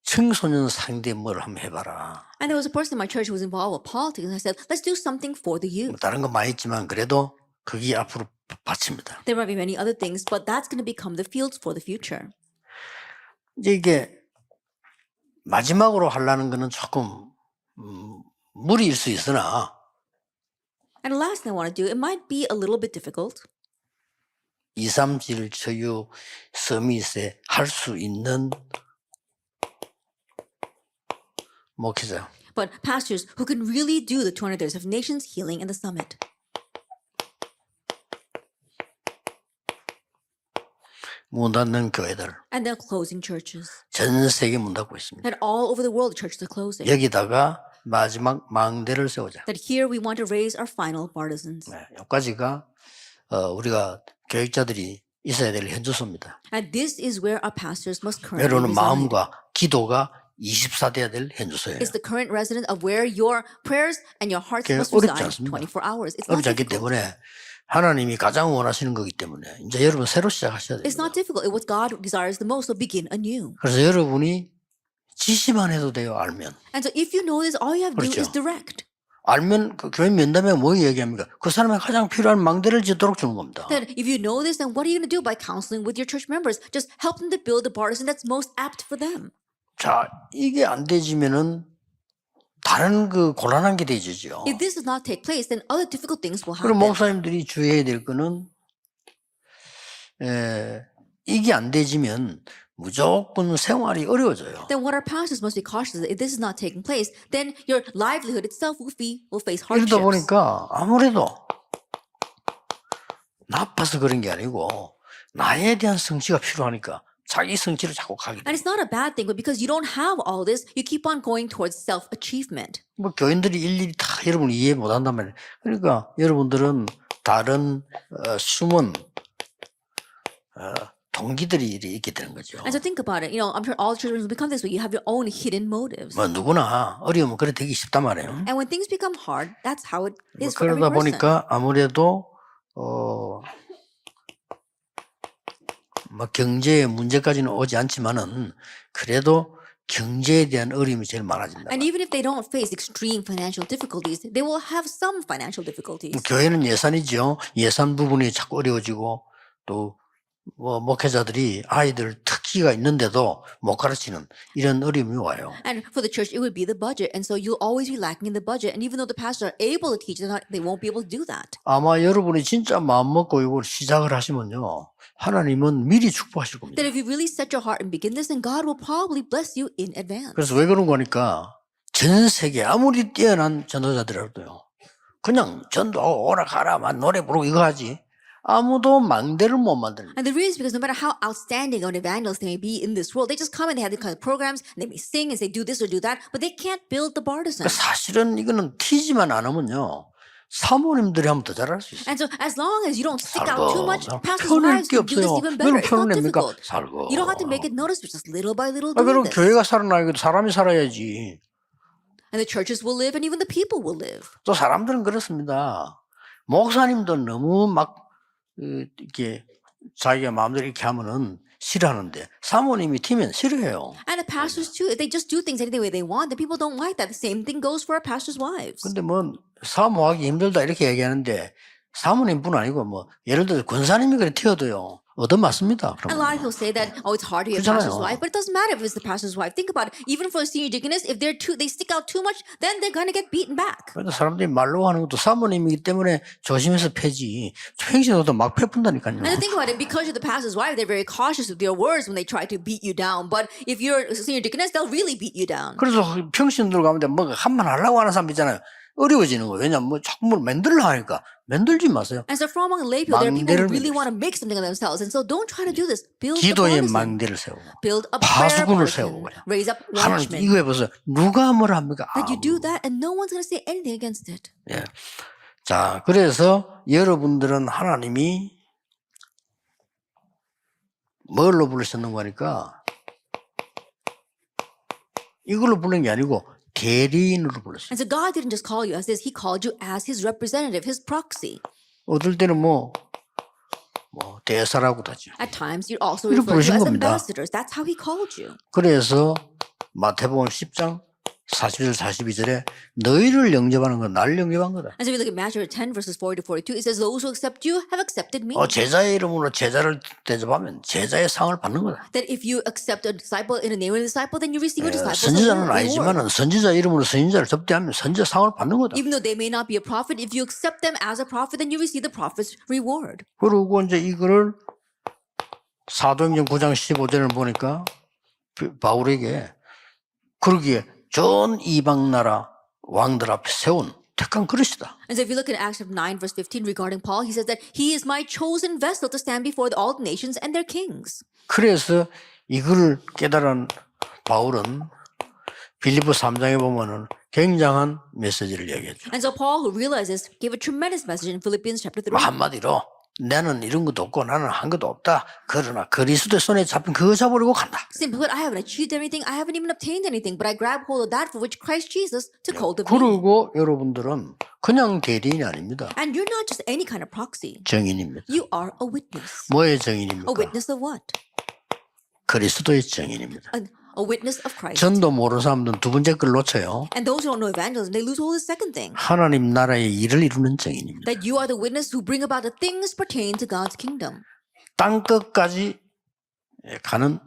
Speaker 1: 청소년 상대 뭘 한번 해봐라.
Speaker 2: And there was a person in my church who was involved with politics, and I said, let's do something for the
Speaker 1: 뭐
Speaker 2: youth.
Speaker 1: 다른 건 많이 있지만 그래도 그게 앞으로 바칩니다.
Speaker 2: There might be many other things, but that's going to become the fields for the future.
Speaker 1: 이제 이게 마지막으로 하려는 거는 조금 무리일 수 있으나
Speaker 2: And the last thing I want to do, it might be a little bit difficult.
Speaker 1: 2, 3질 처유 서밋에 할 수 있는 목회자.
Speaker 2: But pastors who can really do the 200 Days of Nations Healing in the Summit.
Speaker 1: 문 닫는 교회들
Speaker 2: And they're closing churches.
Speaker 1: 전 세계 문 닫고 있습니다.
Speaker 2: And all over the world, the churches are closing.
Speaker 1: 여기다가 마지막 망대를 세우자.
Speaker 2: That here we want to raise our final partisans.
Speaker 1: 네, 여기까지가 우리가 교육자들이 있어야 될 현주소입니다.
Speaker 2: And this is where our pastors must currently
Speaker 1: 여러분의
Speaker 2: reside.
Speaker 1: 마음과 기도가 24 돼야 될 현주소예요.
Speaker 2: It's the current resident of where your prayers and your hearts
Speaker 1: 그게
Speaker 2: must
Speaker 1: 어렵지
Speaker 2: reside
Speaker 1: 않습니다.
Speaker 2: 24 hours. It's not
Speaker 1: 어렵지 않기
Speaker 2: difficult.
Speaker 1: 때문에 하나님이 가장 원하시는 거기 때문에 이제 여러분 새로 시작하셔야
Speaker 2: It's
Speaker 1: 됩니다.
Speaker 2: not difficult. It's what God desires the most, so begin anew.
Speaker 1: 그래서 여러분이 지시만 해도 돼요. 알면.
Speaker 2: And so if you know this, all you have to do
Speaker 1: 그렇죠.
Speaker 2: is direct.
Speaker 1: 알면 그 교회 면담에 뭐 얘기합니까? 그 사람의 가장 필요한 망대를 짓도록 주는 겁니다.
Speaker 2: Then if you know this, then what are you going to do by counseling with your church members? Just help them to build the partisan that's most apt for them.
Speaker 1: 자, 이게 안 되지면은 다른 그 곤란한 게 되죠.
Speaker 2: If this does not take place, then other difficult things will
Speaker 1: 그럼
Speaker 2: happen.
Speaker 1: 목사님들이 주의해야 될 거는 이게 안 되지면 무조건 생활이 어려워져요.
Speaker 2: Then what our pastors must be cautious of, if this is not taking place, then your livelihood itself will face
Speaker 1: 이러다
Speaker 2: hardships.
Speaker 1: 보니까 아무래도 나빠서 그런 게 아니고 나에 대한 성취가 필요하니까 자기 성취를 자꾸 가게
Speaker 2: And
Speaker 1: 돼요.
Speaker 2: it's not a bad thing, but because you don't have all this, you keep on going towards self-achievement.
Speaker 1: 뭐 교인들이 일일이 다 여러분이 이해 못한단 말이에요. 그러니까 여러분들은 다른 숨은 동기들이 있게 되는 거죠.
Speaker 2: And so think about it. You know, I'm sure all children will become this way. You have your own hidden motives.
Speaker 1: 뭐 누구나 어려우면 그래 되기 쉽단 말이에요.
Speaker 2: And when things become hard, that's how it
Speaker 1: 뭐
Speaker 2: is for every
Speaker 1: 그러다
Speaker 2: person.
Speaker 1: 보니까 아무래도 뭐 경제의 문제까지는 오지 않지만은 그래도 경제에 대한 어려움이 제일 많아진다.
Speaker 2: And even if they don't face extreme financial difficulties, they will have some financial difficulties.
Speaker 1: 교회는 예산이죠. 예산 부분이 자꾸 어려워지고 또 뭐 목회자들이 아이들 특기가 있는데도 못 가르치는 이런 어려움이 와요.
Speaker 2: And for the church, it would be the budget. And so you'll always be lacking in the budget. And even though the pastors are able to teach, they won't be able to do that.
Speaker 1: 아마 여러분이 진짜 마음 먹고 이걸 시작을 하시면요. 하나님은 미리 축복하실 겁니다.
Speaker 2: That if you really set your heart and begin this, then God will probably bless you in advance.
Speaker 1: 그래서 왜 그런 거니까 전 세계 아무리 뛰어난 전도자들이라도요. 그냥 전도하고 오라 가라만 노래 부르고 이거 하지. 아무도 망대를 못 만듭니다.
Speaker 2: And the reason is because no matter how outstanding of an evangelist they may be in this world, they just come and they have these kind of programs, and they may sing and say do this or do that, but they can't build the
Speaker 1: 그러니까
Speaker 2: partisan.
Speaker 1: 사실은 이거는 튀지만 않으면요. 사모님들이 하면 더 잘할 수 있어요.
Speaker 2: And so as long as you don't stick out too much,
Speaker 1: 살고
Speaker 2: pastors'
Speaker 1: 표낼
Speaker 2: wives
Speaker 1: 게
Speaker 2: can do this
Speaker 1: 없어요.
Speaker 2: even
Speaker 1: 왜
Speaker 2: better. It's not
Speaker 1: 표현합니까?
Speaker 2: difficult.
Speaker 1: 살고.
Speaker 2: You don't have to make it notice, but just little by little
Speaker 1: 그럼
Speaker 2: doing this.
Speaker 1: 교회가 살아나기도 사람이 살아야지.
Speaker 2: And the churches will live and even the people will live.
Speaker 1: 또 사람들은 그렇습니다. 목사님도 너무 막 이렇게 자기가 마음대로 이렇게 하면은 싫어하는데 사모님이 튀면 싫어해요.
Speaker 2: And the pastors too, if they just do things any way they want, the people don't like that. The same thing goes for our pastors' wives.
Speaker 1: 근데 뭐 사모하기 힘들다 이렇게 얘기하는데 사모님뿐 아니고 뭐 예를 들어 권사님이 그래 튀어도요. 얻어맞습니다.
Speaker 2: And a lot of people say that, oh, it's hard to be a
Speaker 1: 그렇잖아요.
Speaker 2: pastor's wife, but it doesn't matter if it's the pastor's wife. Think about it. Even for a senior deaconess, if they stick out too much, then they're going to get beaten back.
Speaker 1: 그래도 사람들이 말로 하는 것도 사모님이기 때문에 조심해서 패지. 평신도도 막 패푼다니까요.
Speaker 2: And to think about it, because you're the pastor's wife, they're very cautious with their words when they try to beat you down. But if you're a senior deaconess, they'll really beat you down.
Speaker 1: 그래서 평신도로 가면 뭐 한만 하려고 하는 사람 있잖아요. 어려워지는 거예요. 왜냐면 뭐 자꾸 뭘 만들려 하니까 만들지 마세요.
Speaker 2: And so from among lay people, there are people who
Speaker 1: 망대를
Speaker 2: really want to make something of themselves. And so don't try to do this. Build a
Speaker 1: 기도의
Speaker 2: partisan.
Speaker 1: 망대를 세우고
Speaker 2: Build a prayer
Speaker 1: 파수꾼을
Speaker 2: partisan.
Speaker 1: 세우고 그냥.
Speaker 2: Raise up
Speaker 1: 하나님
Speaker 2: watchmen.
Speaker 1: 이거 해보세요. 누가 뭘 합니까?
Speaker 2: That you do that and no one's going to say anything against it.
Speaker 1: 예. 자, 그래서 여러분들은 하나님이 뭘로 부르셨는 거니까 이걸로 부른 게 아니고 대리인으로 불렀어요.
Speaker 2: And so God didn't just call you as this, He called you as His representative, His proxy.
Speaker 1: 어떨 때는 뭐 대사라고도 하죠.
Speaker 2: At times, you're also
Speaker 1: 이렇게
Speaker 2: referred to
Speaker 1: 부르신
Speaker 2: as
Speaker 1: 겁니다.
Speaker 2: ambassadors. That's how he called you.
Speaker 1: 그래서 마태복음 10장 41절 42절에 너희를 영접하는 건 나를 영접한 거다.
Speaker 2: And so if you look at Matthew 10 verses 40 to 42, it says, those who accept you have accepted me.
Speaker 1: 제자의 이름으로 제자를 대접하면 제자의 상을 받는 거다.
Speaker 2: That if you accept a disciple in the name of a disciple, then you receive a disciple's
Speaker 1: 선지자는
Speaker 2: reward.
Speaker 1: 아니지만은 선지자 이름으로 선지자를 접대하면 선지자 상을 받는 거다.
Speaker 2: Even though they may not be a prophet, if you accept them as a prophet, then you receive the prophet's reward.
Speaker 1: 그리고 이제 이거를 사도행전 9장 15절을 보니까 바울에게 그러기에 전 이방 나라 왕들 앞에 세운 택한 그릇이다.
Speaker 2: And so if you look at Acts 9 verse 15 regarding Paul, he says that he is my chosen vessel to stand before all the nations and their kings.
Speaker 1: 그래서 이걸 깨달은 바울은 빌립보 3장에 보면은 굉장한 메시지를 얘기했죠.
Speaker 2: And so Paul, who realizes, gave a tremendous message in Philippians chapter 3.
Speaker 1: 한마디로 나는 이런 것도 없고 나는 한 것도 없다. 그러나 그리스도의 손에 잡힌 그거 잡으려고 간다.
Speaker 2: Simply put, I haven't achieved anything, I haven't even obtained anything, but I grab hold of that for which Christ Jesus took hold of me.
Speaker 1: 그리고 여러분들은 그냥 대리인이 아닙니다.
Speaker 2: And you're not just any kind of proxy.
Speaker 1: 증인입니다.
Speaker 2: You are a witness.
Speaker 1: 뭐의
Speaker 2: A
Speaker 1: 증인입니까?
Speaker 2: witness of what?
Speaker 1: 그리스도의 증인입니다.
Speaker 2: A witness of Christ.
Speaker 1: 전도 모르는 사람들은 두 번째 걸 놓쳐요.
Speaker 2: And those who don't know evangelism, they lose hold of the second thing.
Speaker 1: 하나님 나라의 일을 이루는 증인입니다.
Speaker 2: That you are the witness who bring about the things pertaining to God's kingdom.
Speaker 1: 땅 끝까지 가는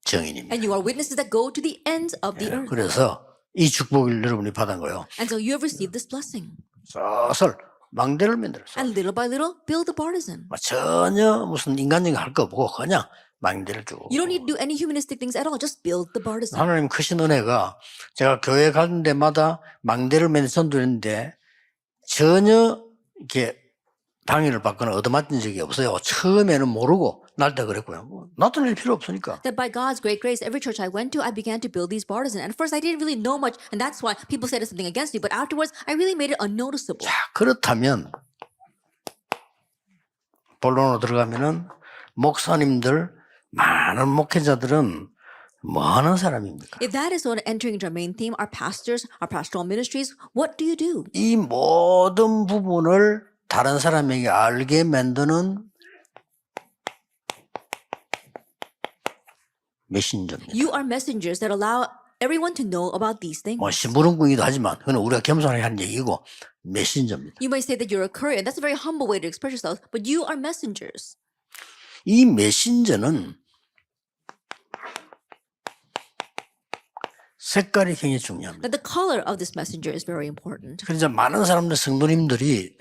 Speaker 1: 증인입니다.
Speaker 2: And you are witnesses that go to the ends of the earth.
Speaker 1: 그래서 이 축복을 여러분이 받은 거요.
Speaker 2: And so you have received this blessing.
Speaker 1: 슬슬 망대를 만들었어요.
Speaker 2: And little by little, build the partisan.
Speaker 1: 전혀 무슨 인간적인 할 거 없고 그냥 망대를 주고.
Speaker 2: You don't need to do any humanistic things at all. Just build the partisan.
Speaker 1: 하나님 크신 은혜가 제가 교회 가는 데마다 망대를 맨 선도했는데 전혀 이렇게 방해를 받거나 얻어맞은 적이 없어요. 처음에는 모르고 날 때 그랬고요. 나타낼 필요 없으니까.
Speaker 2: That by God's great grace, every church I went to, I began to build these partisan. And at first, I didn't really know much, and that's why people said something against me. But afterwards, I really made it unnoticeable.
Speaker 1: 자, 그렇다면 본론으로 들어가면은 목사님들 많은 목회자들은 뭐 하는 사람입니까?
Speaker 2: If that is sort of entering into our main theme, our pastors, our pastoral ministries, what do you do?
Speaker 1: 이 모든 부분을 다른 사람에게 알게 만드는 메신저입니다.
Speaker 2: You are messengers that allow everyone to know about these things.
Speaker 1: 뭐 심부름꾼이기도 하지만 그건 우리가 겸손하게 하는 얘기고 메신저입니다.
Speaker 2: You might say that you're a courier. That's a very humble way to express yourself, but you are messengers.
Speaker 1: 이 메신저는 색깔이 굉장히 중요합니다.
Speaker 2: That the color of this messenger is very important.
Speaker 1: 그래서 많은 사람들 성도님들이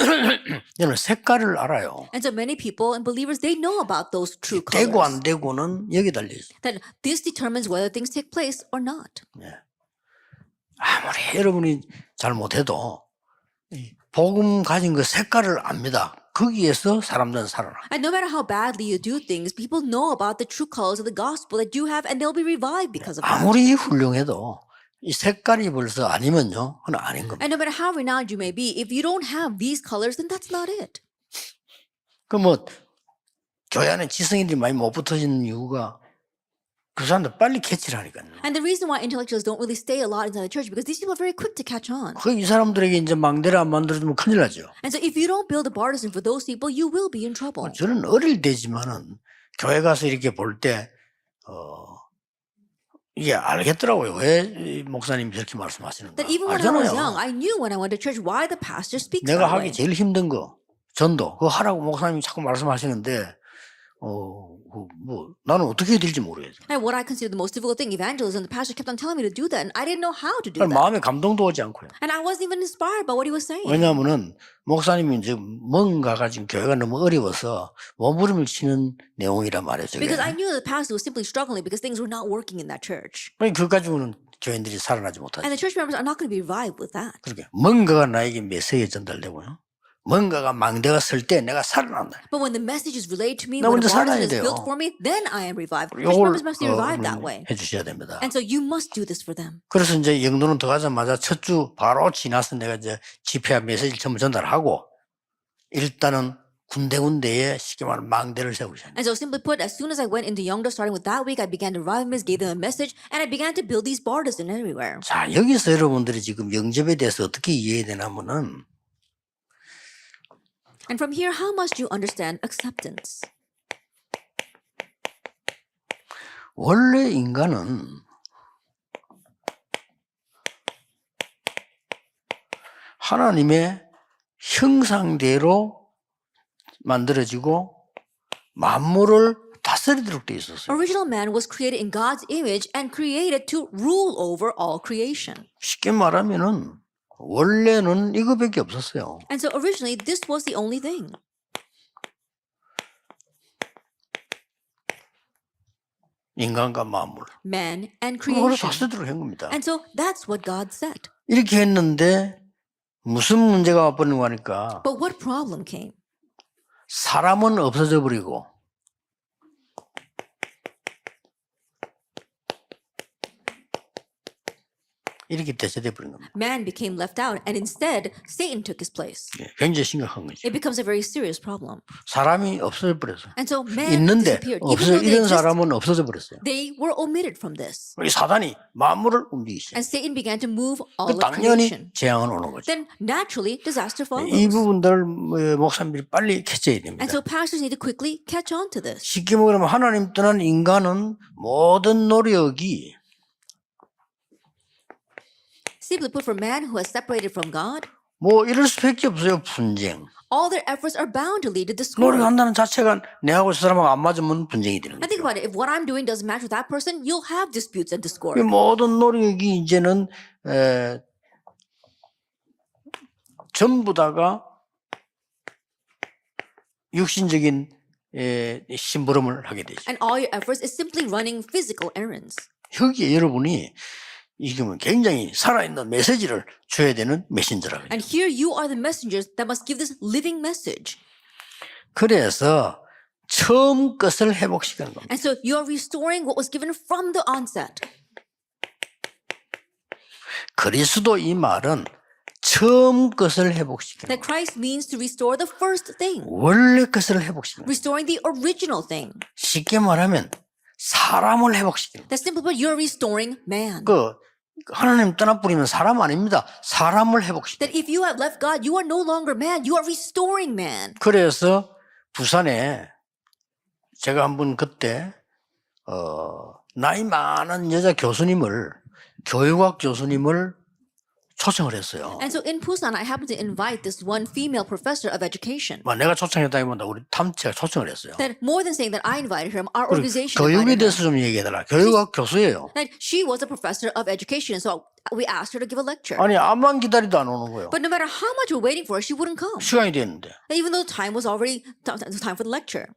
Speaker 1: 이런 색깔을 알아요.
Speaker 2: And so many people and believers, they know about those true
Speaker 1: 되고
Speaker 2: colors.
Speaker 1: 안 되고는 여기 달려 있어요.
Speaker 2: That this determines whether things take place or not.
Speaker 1: 아무리 여러분이 잘못해도 이 복음 가진 그 색깔을 압니다. 거기에서 사람들은 살아나.
Speaker 2: And no matter how badly you do things, people know about the true colors of the gospel that you have, and they'll be revived because of that.
Speaker 1: 아무리 훌륭해도 이 색깔이 벌써 아니면요, 그건 아닌 겁니다.
Speaker 2: And no matter how renowned you may be, if you don't have these colors, then that's not it.
Speaker 1: 그 뭐 교회 안에 지성인들이 많이 못 붙어지는 이유가 그 사람들 빨리 캐치를 하니까요.
Speaker 2: And the reason why intellectuals don't really stay a lot inside the church because these people are very quick to catch on.
Speaker 1: 그 이 사람들에게 이제 망대를 안 만들어주면 큰일 나죠.
Speaker 2: And so if you don't build a partisan for those people, you will be in trouble.
Speaker 1: 저는 어릴 때지만은 교회 가서 이렇게 볼 때 이게 알겠더라고요. 왜 이 목사님이 저렇게 말씀하시는가.
Speaker 2: That even when I was young,
Speaker 1: 알잖아요.
Speaker 2: I knew when I went to church why the pastor speaks
Speaker 1: 내가
Speaker 2: that way.
Speaker 1: 하기 제일 힘든 거 전도 그거 하라고 목사님이 자꾸 말씀하시는데 뭐 나는 어떻게 해야 될지 모르겠어요.
Speaker 2: And what I consider the most difficult thing, evangelism, the pastor kept on telling me to do that, and I didn't know how to do that.
Speaker 1: 마음에 감동도 오지 않고요.
Speaker 2: And I wasn't even inspired by what he was saying.
Speaker 1: 왜냐하면은 목사님이 이제 뭔가가 지금 교회가 너무 어려워서 몸부림을 치는 내용이란 말이죠.
Speaker 2: Because I knew the pastor was simply struggling because things were not working in that church.
Speaker 1: 그거 가지고는 교인들이 살아나지 못하죠.
Speaker 2: And the church members are not going to be revived with that.
Speaker 1: 그러게 뭔가가 나에게 메시지에 전달되고요. 뭔가가 망대가 설 때 내가 살아난다.
Speaker 2: But when the message is relayed to me,
Speaker 1: 나
Speaker 2: when the
Speaker 1: 먼저
Speaker 2: partisan
Speaker 1: 살아야
Speaker 2: is
Speaker 1: 돼요.
Speaker 2: built for me, then I am revived. Church
Speaker 1: 이걸
Speaker 2: members must be revived that way.
Speaker 1: 해주셔야 됩니다.
Speaker 2: And so you must do this for them.
Speaker 1: 그래서 이제 영도는 들어가자마자 첫 주 바로 지나서 내가 이제 집회와 메시지를 전부 전달하고 일단은 군데군데에 쉽게 말하면 망대를 세우셔야 돼요.
Speaker 2: And so simply put, as soon as I went into Youngdo, starting with that week, I began to revive them, gave them a message, and I began to build these partisan everywhere.
Speaker 1: 자, 여기서 여러분들이 지금 영접에 대해서 어떻게 이해해야 되냐면은
Speaker 2: And from here, how must you understand acceptance?
Speaker 1: 원래 인간은 하나님의 형상대로 만들어지고 만물을 다스리도록 돼 있었어요.
Speaker 2: Original man was created in God's image and created to rule over all creation.
Speaker 1: 쉽게 말하면은 원래는 이거밖에 없었어요.
Speaker 2: And so originally this was the only thing.
Speaker 1: 인간과 만물.
Speaker 2: Man and
Speaker 1: 그걸
Speaker 2: creation.
Speaker 1: 다스리도록 한 겁니다.
Speaker 2: And so that's what God said.
Speaker 1: 이렇게 했는데 무슨 문제가 와버리는가 하니까
Speaker 2: But what problem came?
Speaker 1: 사람은 없어져 버리고 이렇게 대체돼 버린 겁니다.
Speaker 2: Man became left out and instead Satan took his place.
Speaker 1: 예, 굉장히 심각한 거죠.
Speaker 2: It becomes a very serious problem.
Speaker 1: 사람이 없어져 버렸어요.
Speaker 2: And so man
Speaker 1: 있는데
Speaker 2: disappeared. Even
Speaker 1: 없어
Speaker 2: though they
Speaker 1: 이런
Speaker 2: exist,
Speaker 1: 사람은 없어져 버렸어요.
Speaker 2: they were omitted from this.
Speaker 1: 이 사단이 만물을 움직이시죠.
Speaker 2: And Satan began to move all
Speaker 1: 그
Speaker 2: of
Speaker 1: 당연히
Speaker 2: creation.
Speaker 1: 재앙은 오는 거죠.
Speaker 2: Then naturally disaster follows.
Speaker 1: 이 부분들 목사님들이 빨리 캐쳐야 됩니다.
Speaker 2: And so pastors need to quickly catch on to this.
Speaker 1: 쉽게 말하면 하나님 떠난 인간은 모든 노력이
Speaker 2: Simply put, for man who has separated from God,
Speaker 1: 뭐 이럴 수밖에 없어요. 분쟁.
Speaker 2: all their efforts are bound to lead to discord.
Speaker 1: 노력한다는 자체가 내하고 저 사람하고 안 맞으면 분쟁이 되는
Speaker 2: And think
Speaker 1: 거죠.
Speaker 2: about it. If what I'm doing doesn't match with that person, you'll have disputes and discord.
Speaker 1: 이 모든 노력이 이제는 전부 다가 육신적인 심부름을 하게 되죠.
Speaker 2: And all your efforts is simply running physical errands.
Speaker 1: 여기에 여러분이 지금 굉장히 살아있는 메시지를 줘야 되는 메신저라고요.
Speaker 2: And here you are the messengers that must give this living message.
Speaker 1: 그래서 처음 것을 회복시키는 겁니다.
Speaker 2: And so you are restoring what was given from the onset.
Speaker 1: 그리스도 이 말은 처음 것을 회복시키는
Speaker 2: That Christ means to restore the first thing,
Speaker 1: 원래 것을 회복시키는
Speaker 2: restoring the original thing.
Speaker 1: 쉽게 말하면 사람을 회복시키는
Speaker 2: That simply put, you're restoring man.
Speaker 1: 그 하나님 떠나버리면 사람 아닙니다. 사람을 회복시키는
Speaker 2: That if you have left God, you are no longer man, you are restoring man.
Speaker 1: 그래서 부산에 제가 한번 그때 나이 많은 여자 교수님을 교육학 교수님을 초청을 했어요.
Speaker 2: And so in Busan, I happened to invite this one female professor of education.
Speaker 1: 내가 초청했다기보다 우리 탐체가 초청을 했어요.
Speaker 2: That more than saying that I invited her, our
Speaker 1: 그리고
Speaker 2: organization
Speaker 1: 교육에
Speaker 2: invited her.
Speaker 1: 대해서 좀 얘기해달라. 교육학 교수예요.
Speaker 2: That she was a professor of education, so we asked her to give a lecture.
Speaker 1: 아니 암만 기다리도 안 오는 거예요.
Speaker 2: But no matter how much we're waiting for her, she wouldn't come.
Speaker 1: 시간이 됐는데.
Speaker 2: Even though time was already time for the lecture.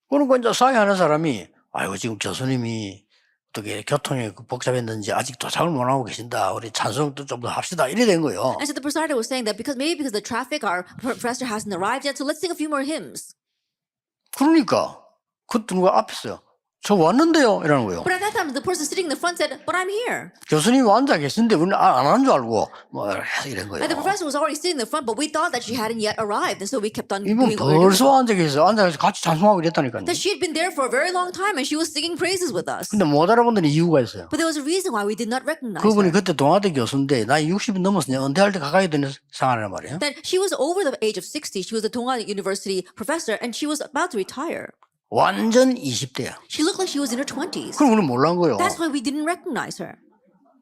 Speaker 1: 그러니까 이제 사회하는 사람이 아이고 지금 교수님이 어떻게 교통이 복잡했는지 아직 도착을 못 하고 계신다. 우리 찬송도 좀 더 합시다. 이래 된 거예요.
Speaker 2: And so the presider was saying that because the traffic, our professor hasn't arrived yet, so let's sing a few more hymns.
Speaker 1: 그러니까 그 누가 앞에서요. 저 왔는데요. 이러는 거예요.
Speaker 2: But at that time, the person sitting in the front said, "But I'm here."
Speaker 1: 교수님이 앉아 계신데 우리는 안 한 줄 알고 뭐 이런 거예요.
Speaker 2: And the professor was already sitting in the front, but we thought that she hadn't yet arrived, and so we kept on
Speaker 1: 이분
Speaker 2: doing what we were doing.
Speaker 1: 벌써 앉아 계세요. 앉아서 같이 찬송하고 이랬다니까요.
Speaker 2: That she had been there for a very long time, and she was singing praises with us.
Speaker 1: 근데 못 알아본다는 이유가 있어요.
Speaker 2: But there was a reason why we did not recognize
Speaker 1: 그분이
Speaker 2: her.
Speaker 1: 그때 동아대 교수인데 나이 60이 넘었으니 은퇴할 때 가까이 되는 상황이란 말이에요.
Speaker 2: That she was over the age of 60. She was a Tonga University professor, and she was about to retire.
Speaker 1: 완전 20대야.
Speaker 2: She looked like she was in her 20s.
Speaker 1: 그럼 우리는 몰란 거예요.
Speaker 2: That's why we didn't recognize her.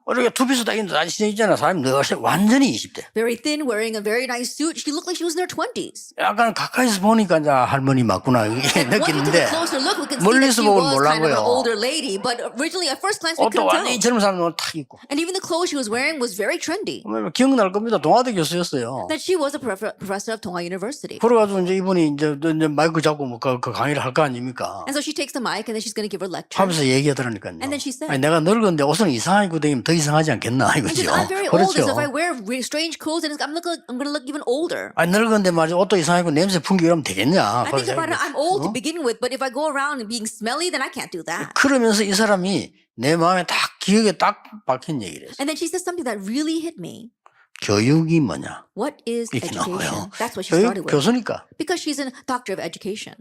Speaker 1: 우리가 투피스 딱 있잖아. 사람이 완전히 20대.
Speaker 2: Very thin, wearing a very nice suit. She looked like she was in her 20s.
Speaker 1: 약간 가까이서 보니까 이제 할머니 맞구나 이게
Speaker 2: Once we took
Speaker 1: 느끼는데
Speaker 2: a closer look, we could see that
Speaker 1: 멀리서
Speaker 2: she
Speaker 1: 보면
Speaker 2: was
Speaker 1: 몰란
Speaker 2: kind of an
Speaker 1: 거예요.
Speaker 2: older lady. But originally, at first glance, we
Speaker 1: 옷도
Speaker 2: couldn't
Speaker 1: 완전히
Speaker 2: tell.
Speaker 1: 젊은 사람들 탁 입고.
Speaker 2: And even the clothes she was wearing was very trendy.
Speaker 1: 기억날 겁니다. 동아대 교수였어요.
Speaker 2: That she was a professor of Tonga University.
Speaker 1: 그래가지고 이제 이분이 이제 마이크 잡고 뭐 그 강의를 할 거 아닙니까?
Speaker 2: And so she takes the mic, and then she's going to give her lecture.
Speaker 1: 하면서 얘기하더라니까요.
Speaker 2: And then she said-
Speaker 1: 아니, 내가 늙었는데 옷은 이상하게 입고 다니면 더 이상하지 않겠나
Speaker 2: And she
Speaker 1: 이거죠.
Speaker 2: said, I'm very old,
Speaker 1: 그렇죠.
Speaker 2: and so if I wear strange clothes, and I'm going to look even older.
Speaker 1: 아니 늙었는데 말이야 옷도 이상하고 냄새 풍기고 이러면 되겠냐.
Speaker 2: I think about it, I'm old to begin with, but if I go around and being smelly, then I can't do that.
Speaker 1: 그러면서 이 사람이 내 마음에 딱 기억에 딱 박힌 얘기를 했어.
Speaker 2: And then she said something that really hit me.
Speaker 1: 교육이 뭐냐?
Speaker 2: What is
Speaker 1: 이렇게 나온 거예요.
Speaker 2: education? That's what she started
Speaker 1: 교육
Speaker 2: with.
Speaker 1: 교수니까
Speaker 2: Because she's a doctor of education.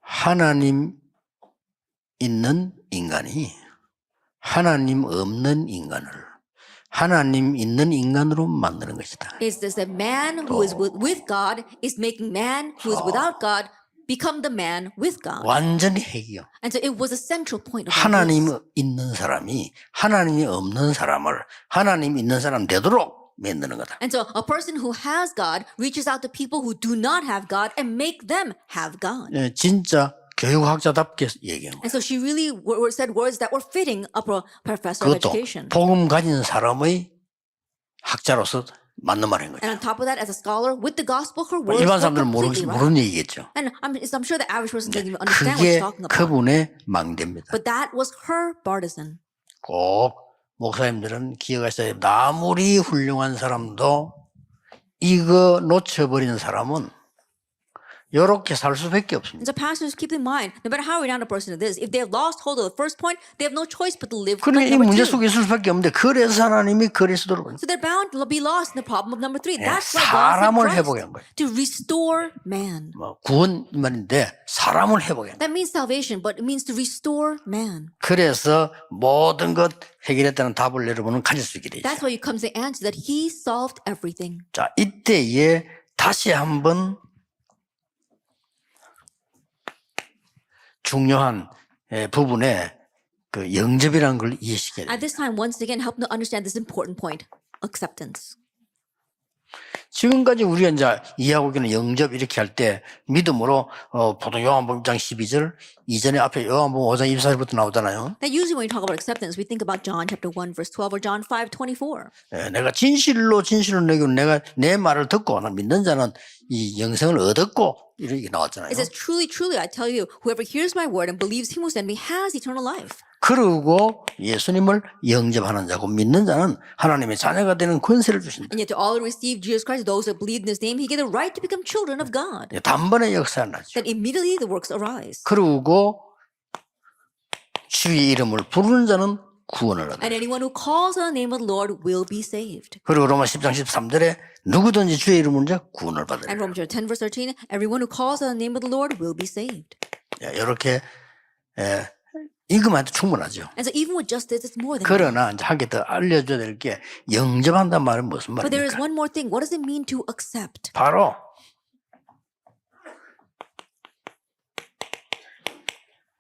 Speaker 1: 하나님 있는 인간이 하나님 없는 인간을 하나님 있는 인간으로 만드는 것이다.
Speaker 2: Is this that man who is with God is making man who is without God become the man with God.
Speaker 1: 완전히 핵이요.
Speaker 2: And so it was a central point of all
Speaker 1: 하나님이
Speaker 2: this.
Speaker 1: 있는 사람이 하나님이 없는 사람을 하나님이 있는 사람 되도록 만드는 거다.
Speaker 2: And so a person who has God reaches out to people who do not have God and make them have God.
Speaker 1: 예, 진짜 교육학자답게 얘기하는 거예요.
Speaker 2: And so she really said words that were fitting a professor of
Speaker 1: 그것도
Speaker 2: education.
Speaker 1: 복음 가진 사람의 학자로서 맞는 말인 거죠.
Speaker 2: And on top of that, as a scholar with the gospel, her words
Speaker 1: 일반
Speaker 2: were
Speaker 1: 사람들은
Speaker 2: completely right.
Speaker 1: 모르는 얘기겠죠.
Speaker 2: And I'm sure the average person doesn't even understand what she's
Speaker 1: 그게
Speaker 2: talking about.
Speaker 1: 그분의 망대입니다.
Speaker 2: But that was her partisan.
Speaker 1: 꼭 목사님들은 기억하셔야 돼요. 아무리 훌륭한 사람도 이거 놓쳐버리는 사람은 이렇게 살 수밖에 없습니다.
Speaker 2: And so pastors keep in mind, no matter how renowned a person it is, if they have lost hold of the first point, they have no choice but to live
Speaker 1: 그러니까
Speaker 2: like
Speaker 1: 이
Speaker 2: number
Speaker 1: 문제
Speaker 2: two.
Speaker 1: 속에 있을 수밖에 없는데 그래서 하나님이 그리스도로
Speaker 2: So they're bound to be lost in the problem of number three. That's why
Speaker 1: 사람을
Speaker 2: God
Speaker 1: 회복한
Speaker 2: sent
Speaker 1: 거예요.
Speaker 2: Christ to restore man.
Speaker 1: 뭐 구원 말인데 사람을 회복한 거예요.
Speaker 2: That means salvation, but it means to restore man.
Speaker 1: 그래서 모든 것 해결했다는 답을 여러분은 가질 수 있게 되죠.
Speaker 2: That's why you come to the answer that he solved everything.
Speaker 1: 자, 이때에 다시 한번 중요한 부분에 그 영접이라는 걸 이해시켜야 돼요.
Speaker 2: At this time, once again, help to understand this important point, acceptance.
Speaker 1: 지금까지 우리가 이제 이해하고 있는 영접 이렇게 할 때 믿음으로 보통 요한복음 1장 12절 이전에 앞에 요한복음 5장 24절부터 나오잖아요.
Speaker 2: Now, usually when we talk about acceptance, we think about John chapter 1, verse 12, or John 5:24.
Speaker 1: 내가 진실로 너희고 내가 내 말을 듣고 나 믿는 자는 이 영생을 얻었고 이렇게 나왔잖아요.
Speaker 2: It says, truly, truly, I tell you, whoever hears my word and believes him who sent me has eternal life.
Speaker 1: 그리고 예수님을 영접하는 자고 믿는 자는 하나님의 자녀가 되는 권세를 주신다.
Speaker 2: And yet to all who receive Jesus Christ, those who believe in his name, he gave the right to become children of God.
Speaker 1: 단번에 역사가 나죠.
Speaker 2: Then immediately the works arise.
Speaker 1: 그리고 주의 이름을 부르는 자는 구원을 얻는다.
Speaker 2: And anyone who calls on the name of the Lord will be saved.
Speaker 1: 그리고 로마 10장 13절에 누구든지 주의 이름을 자 구원을 받으리라.
Speaker 2: And Romans 10, verse 13, everyone who calls on the name of the Lord will be saved.
Speaker 1: 이렇게 이것만 해도 충분하죠.
Speaker 2: And so even with just this, it's more than enough.
Speaker 1: 그러나 이제 한 개 더 알려줘야 될 게 영접한다는 말은 무슨
Speaker 2: But there is
Speaker 1: 말입니까?
Speaker 2: one more thing. What does it mean to accept?
Speaker 1: 바로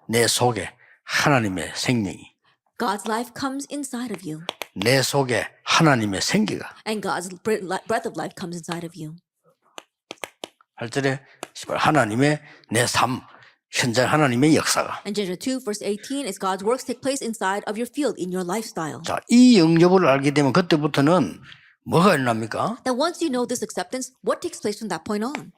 Speaker 1: 내 속에 하나님의 생명이
Speaker 2: God's life comes inside of you.
Speaker 1: 내 속에 하나님의 생기가
Speaker 2: And God's breath of life comes inside of you.
Speaker 1: 8절에 하나님의 내 삶, 현장 하나님의 역사가.
Speaker 2: And Genesis 2, verse 18 is God's works take place inside of your field, in your lifestyle.
Speaker 1: 자, 이 영접을 알게 되면 그때부터는 뭐가 일어납니까?
Speaker 2: That once you know this acceptance, what takes place from that point on?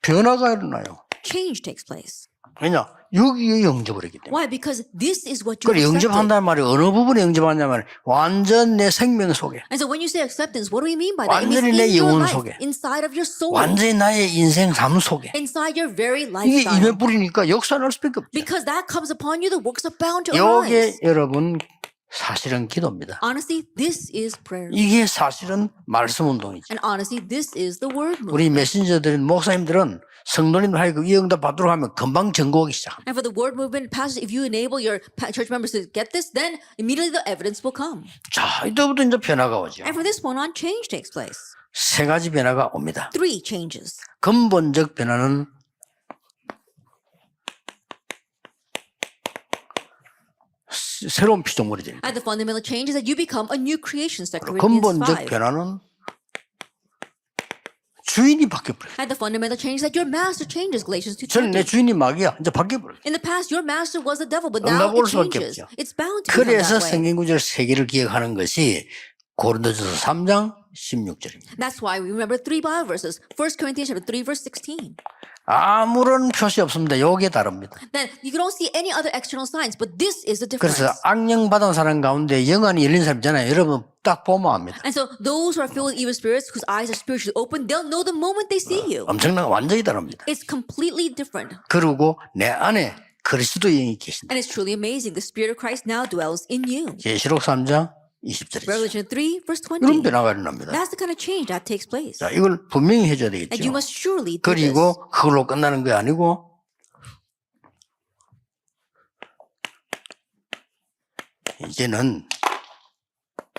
Speaker 1: 변화가 일어나요.
Speaker 2: Change takes place.
Speaker 1: 왜냐? 여기에 영접을 했기 때문에.
Speaker 2: Why? Because this is what you
Speaker 1: 그래
Speaker 2: accepted.
Speaker 1: 영접한다는 말이 어느 부분에 영접하냐면 말이야. 완전 내 생명 속에.
Speaker 2: And so when you say acceptance, what do we mean by that? It
Speaker 1: 완전히
Speaker 2: means
Speaker 1: 내
Speaker 2: in your
Speaker 1: 영혼
Speaker 2: life,
Speaker 1: 속에.
Speaker 2: inside of your soul,
Speaker 1: 완전히 나의 인생 삶 속에.
Speaker 2: inside your very
Speaker 1: 이게
Speaker 2: lifestyle.
Speaker 1: 입에 뿌리니까 역사 날 수밖에 없죠.
Speaker 2: Because that comes upon you, the works are bound to
Speaker 1: 이게
Speaker 2: arise.
Speaker 1: 여러분 사실은 기도입니다.
Speaker 2: Honestly, this is prayer.
Speaker 1: 이게 사실은 말씀 운동이죠.
Speaker 2: And honestly, this is the word movement.
Speaker 1: 우리 메신저들인 목사님들은 성도님들 하여금 이 응답 받도록 하면 금방 증거하기 시작합니다.
Speaker 2: And for the word movement, pastors, if you enable your church members to get this, then immediately the evidence will come.
Speaker 1: 자, 이때부터 이제 변화가 오죠.
Speaker 2: And from this point on, change takes place.
Speaker 1: 세 가지 변화가 옵니다.
Speaker 2: 3 changes.
Speaker 1: 근본적 변화는 새로운 피조물이 됩니다.
Speaker 2: And the fundamental change is that you become a new creation, 2 Corinthians
Speaker 1: 근본적
Speaker 2: 5.
Speaker 1: 변화는 주인이 바뀌어버려요.
Speaker 2: And the fundamental change is that your master changes, Galatians
Speaker 1: 저는 내
Speaker 2: 2:20.
Speaker 1: 주인이 마귀야. 이제 바뀌어버려요.
Speaker 2: In the past, your master was the devil, but now
Speaker 1: 응답 올
Speaker 2: it
Speaker 1: 수밖에
Speaker 2: changes.
Speaker 1: 없죠.
Speaker 2: It's bound to become
Speaker 1: 그래서
Speaker 2: that way.
Speaker 1: 성경구절 세 개를 기억하는 것이 고린도전서 3장 16절입니다.
Speaker 2: That's why we remember 3 Bible verses. 1 Corinthians chapter 3, verse 16.
Speaker 1: 아무런 표시 없습니다. 요게 다릅니다.
Speaker 2: Then you don't see any other external signs, but this is the difference.
Speaker 1: 그래서 악령 받은 사람 가운데 영안이 열린 사람 있잖아요. 여러분 딱 보면 압니다.
Speaker 2: And so those who are filled with evil spirits, whose eyes are spiritually open, they'll know the moment they see you.
Speaker 1: 엄청난 완전히 다릅니다.
Speaker 2: It's completely different.
Speaker 1: 그리고 내 안에 그리스도의 영이 계신다.
Speaker 2: And it's truly amazing. The Spirit of Christ now dwells in you.
Speaker 1: 계시록 3장 20절이죠.
Speaker 2: Revelation 3, verse
Speaker 1: 이런
Speaker 2: 20.
Speaker 1: 변화가 일어납니다.
Speaker 2: That's the kind of change that takes place.
Speaker 1: 자, 이걸 분명히 해줘야
Speaker 2: And
Speaker 1: 되겠죠.
Speaker 2: you must surely do this.
Speaker 1: 그리고 그걸로 끝나는 게 아니고 이제는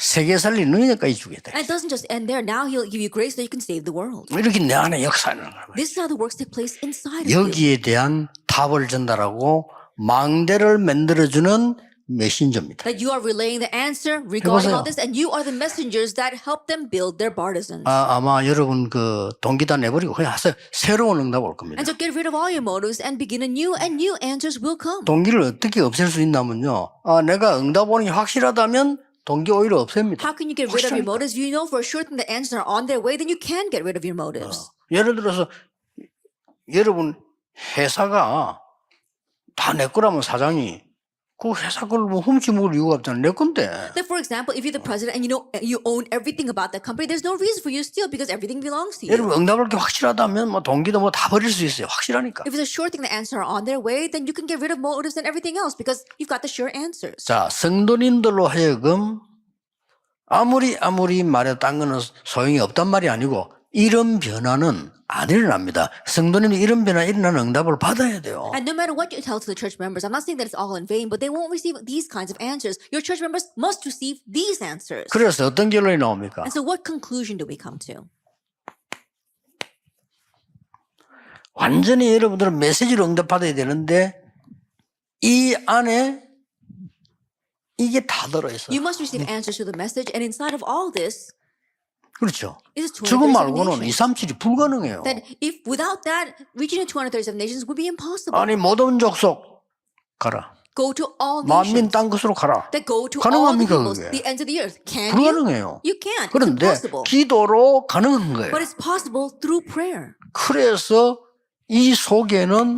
Speaker 1: 세계 살릴 능력까지 주게 돼.
Speaker 2: And it doesn't just end there. Now he'll give you grace so you can save the world.
Speaker 1: 이렇게 내 안에 역사하는 거예요.
Speaker 2: This is how the works take place inside of you.
Speaker 1: 여기에 대한 답을 전달하고 망대를 만들어주는 메신저입니다.
Speaker 2: That you are relaying the answer regarding
Speaker 1: 해보세요.
Speaker 2: all this, and you are the messengers that help them build their partisans.
Speaker 1: 아마 여러분 그 동기 다 내버리고 그냥 하세요. 새로운 응답 올 겁니다.
Speaker 2: And so get rid of all your motives and begin anew, and new answers will come.
Speaker 1: 동기를 어떻게 없앨 수 있냐면요. 내가 응답 오는 게 확실하다면 동기 오히려 없앱니다.
Speaker 2: How can you get rid of your
Speaker 1: 확실하니까.
Speaker 2: motives? You know for sure that the answers are on their way, then you can get rid of your motives.
Speaker 1: 예를 들어서 여러분 회사가 다 내 거라면 사장이 그 회사 걸 뭐 훔치 먹을 이유가 없잖아. 내 건데.
Speaker 2: That, for example, if you're the president and you know you own everything about that company, there's no reason for you to steal because everything belongs to you.
Speaker 1: 여러분 응답할 게 확실하다면 뭐 동기도 뭐 다 버릴 수 있어요. 확실하니까.
Speaker 2: If it's a sure thing the answers are on their way, then you can get rid of motives and everything else because you've got the sure answers.
Speaker 1: 자, 성도님들로 하여금 아무리 말해도 딴 거는 소용이 없단 말이 아니고 이런 변화는 안 일어납니다. 성도님이 이런 변화 일어나는 응답을 받아야 돼요.
Speaker 2: And no matter what you tell to the church members, I'm not saying that it's all in vain, but they won't receive these kinds of answers. Your church members must receive these answers.
Speaker 1: 그래서 어떤 결론이 나옵니까?
Speaker 2: And so what conclusion do we come to?
Speaker 1: 완전히 여러분들은 메시지로 응답받아야 되는데 이 안에 이게 다 들어있어요.
Speaker 2: You must receive answers to the message, and inside of all this
Speaker 1: 그렇죠.
Speaker 2: is
Speaker 1: 저거
Speaker 2: 237
Speaker 1: 말고는
Speaker 2: nations.
Speaker 1: 237이 불가능해요.
Speaker 2: That if without that, reaching the 237 nations would be impossible.
Speaker 1: 아니 모든 족속 가라.
Speaker 2: Go to all
Speaker 1: 만민
Speaker 2: nations.
Speaker 1: 땅 끝으로 가라.
Speaker 2: That go to all the
Speaker 1: 가능합니까
Speaker 2: peoples,
Speaker 1: 그게?
Speaker 2: the ends of the earth. Can you?
Speaker 1: 불가능해요.
Speaker 2: You can't. It's
Speaker 1: 그런데
Speaker 2: impossible.
Speaker 1: 기도로 가능한 거예요.
Speaker 2: But it's possible through prayer.
Speaker 1: 그래서 이 속에는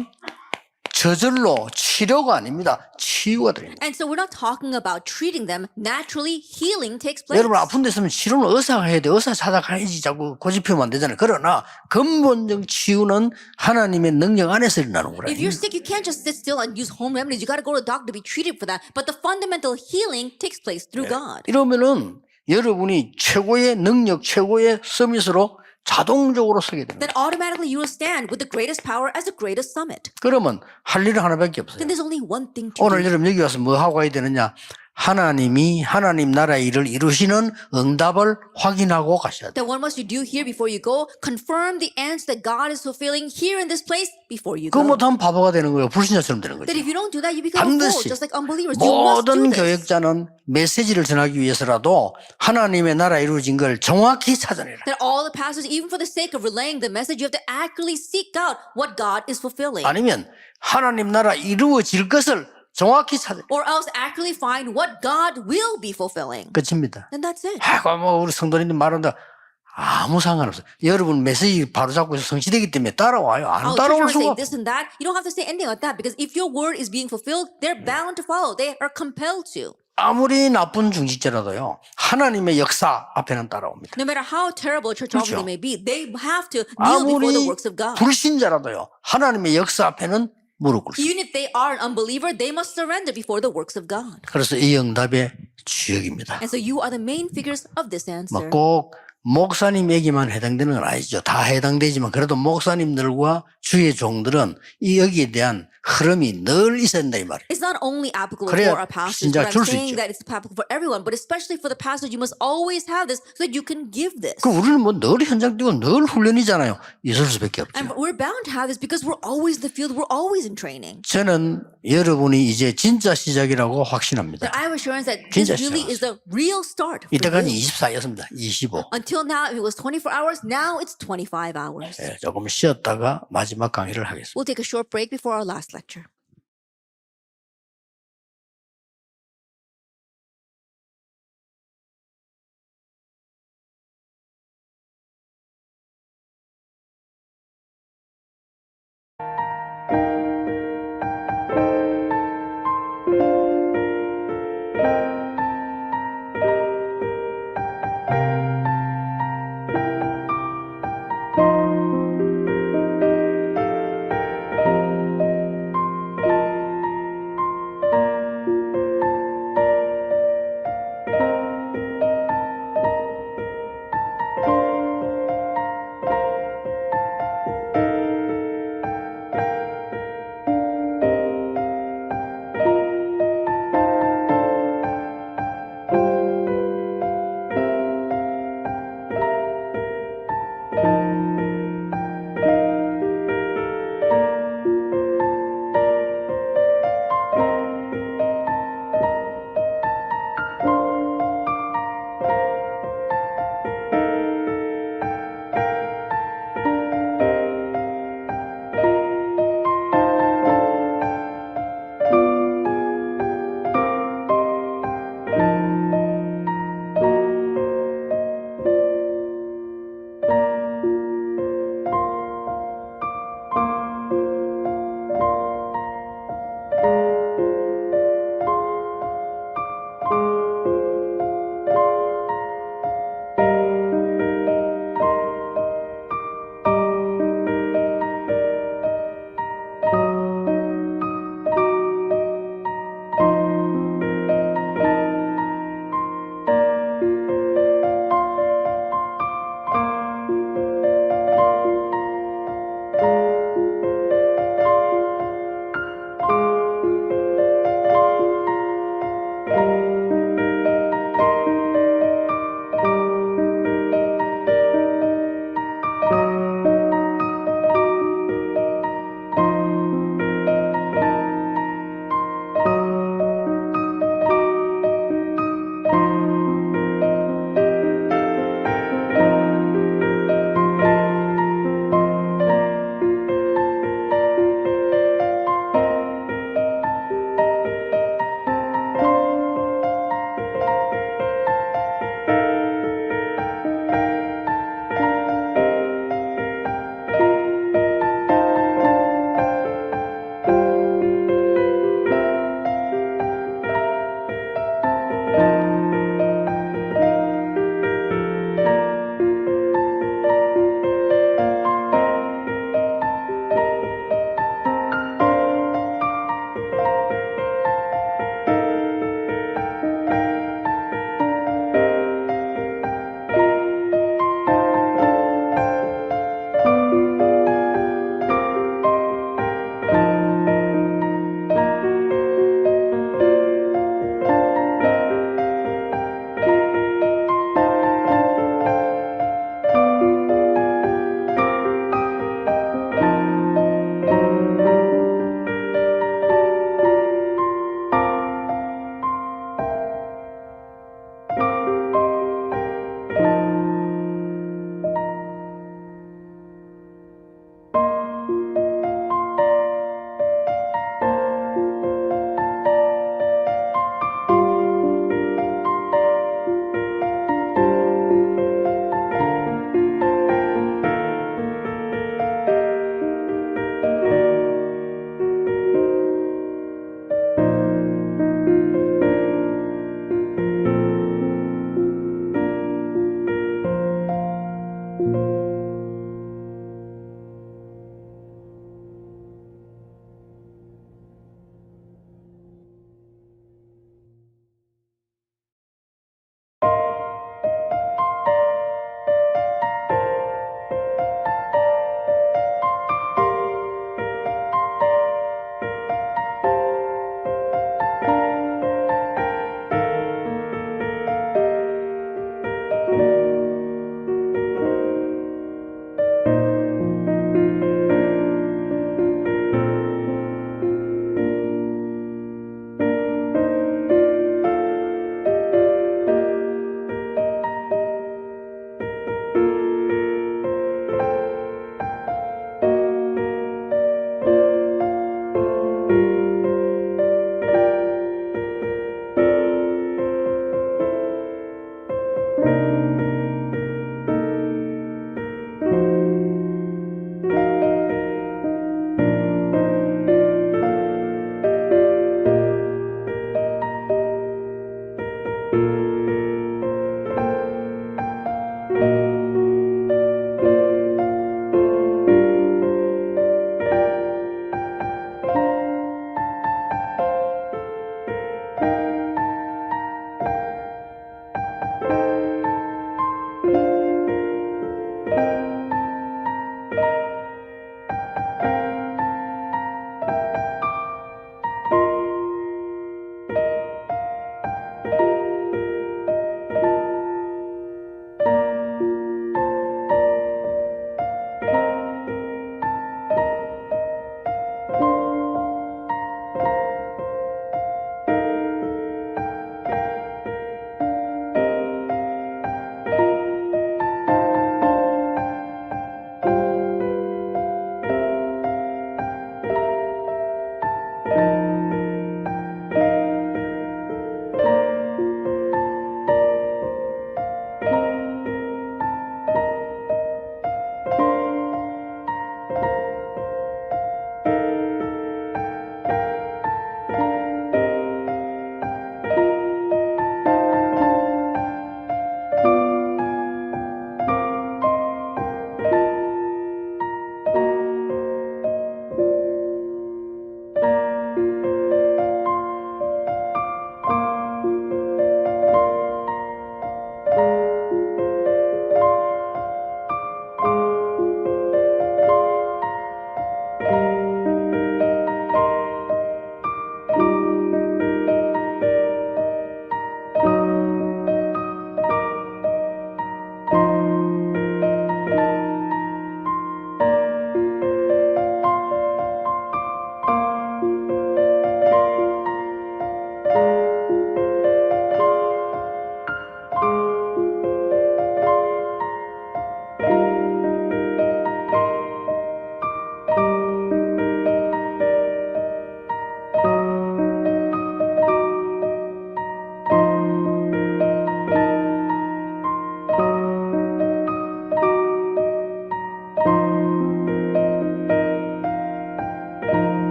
Speaker 1: 저절로 치료가 아닙니다. 치유가 됩니다.
Speaker 2: And so we're not talking about treating them. Naturally, healing takes place.
Speaker 1: 여러분 아픈 데 있으면 치료는 의사가 해야 돼. 의사 찾아가야지 자꾸 고집피우면 안 되잖아요. 그러나 근본적 치유는 하나님의 능력 안에서 일어나는 거라요.
Speaker 2: If you're sick, you can't just sit still and use home remedies. You got to go to the doctor to be treated for that. But the fundamental healing takes place through God.
Speaker 1: 이러면은 여러분이 최고의 능력, 최고의 서밋으로 자동적으로 서게 됩니다.
Speaker 2: Then automatically you will stand with the greatest power as the greatest summit.
Speaker 1: 그러면 할 일은 하나밖에 없어요.
Speaker 2: Then there's only one thing to
Speaker 1: 오늘
Speaker 2: do.
Speaker 1: 여러분 여기 와서 뭐 하고 가야 되느냐? 하나님이 하나님 나라의 일을 이루시는 응답을 확인하고 가셔야 돼요.
Speaker 2: Then what must you do here before you go? Confirm the answer that God is fulfilling here in this place before you
Speaker 1: 그거
Speaker 2: go.
Speaker 1: 못하면 바보가 되는 거예요. 불신자처럼 되는 거죠.
Speaker 2: That if you don't do that, you become a fool,
Speaker 1: 반드시
Speaker 2: just like unbelievers. You must do
Speaker 1: 모든
Speaker 2: this.
Speaker 1: 교역자는 메시지를 전하기 위해서라도 하나님의 나라 이루어진 걸 정확히 찾아내라.
Speaker 2: That all the pastors, even for the sake of relaying the message, you have to accurately seek out what God is fulfilling.
Speaker 1: 아니면 하나님 나라 이루어질 것을 정확히 찾아.
Speaker 2: Or else accurately find what God will be fulfilling.
Speaker 1: 끝입니다.
Speaker 2: And that's it.
Speaker 1: 아이고 뭐 우리 성도님들 말한다. 아무 상관없어요. 여러분 메시지 바로 잡고 있어 성취되기 때문에 따라와요. 안
Speaker 2: Oh,
Speaker 1: 따라올
Speaker 2: church
Speaker 1: 수가
Speaker 2: say this and that. You don't have to say anything like that because if your word is being fulfilled, they're bound to follow. They are compelled to.
Speaker 1: 아무리 나쁜 중직자라도요. 하나님의 역사 앞에는 따라옵니다.
Speaker 2: No matter how terrible a church
Speaker 1: 그렇죠.
Speaker 2: officer may be, they have to kneel before the
Speaker 1: 아무리
Speaker 2: works of God.
Speaker 1: 불신자라도요. 하나님의 역사 앞에는 무릎 꿇습니다.
Speaker 2: Even if they are an unbeliever, they must surrender before the works of God.
Speaker 1: 그래서 이 응답의 주역입니다.
Speaker 2: And so you are the main figures of this answer.
Speaker 1: 꼭 목사님에게만 해당되는 건 아니죠. 다 해당되지만 그래도 목사님들과 주의 종들은 이 여기에 대한 흐름이 늘 있어야 된다 이 말이에요.
Speaker 2: It's not only applicable
Speaker 1: 그래야
Speaker 2: for our pastors,
Speaker 1: 진짜
Speaker 2: but I'm
Speaker 1: 줄 수
Speaker 2: saying
Speaker 1: 있죠.
Speaker 2: that it's applicable for everyone. But especially for the pastors, you must always have this so that you can give this.
Speaker 1: 그 우리는 뭐 늘 현장 뛰고 늘 훈련이잖아요. 있을 수밖에 없죠.
Speaker 2: And we're bound to have this because we're always in the field. We're always in training.
Speaker 1: 저는 여러분이 이제 진짜 시작이라고 확신합니다.
Speaker 2: But I have assurance that this
Speaker 1: 진짜
Speaker 2: really
Speaker 1: 시작.
Speaker 2: is the real start. for
Speaker 1: 이때까지
Speaker 2: you.
Speaker 1: 24였습니다. 25.
Speaker 2: Until now, it was 24 hours. Now it's 25 hours.
Speaker 1: 조금 쉬었다가 마지막 강의를 하겠습니다.
Speaker 2: We'll take a short break before our last lecture.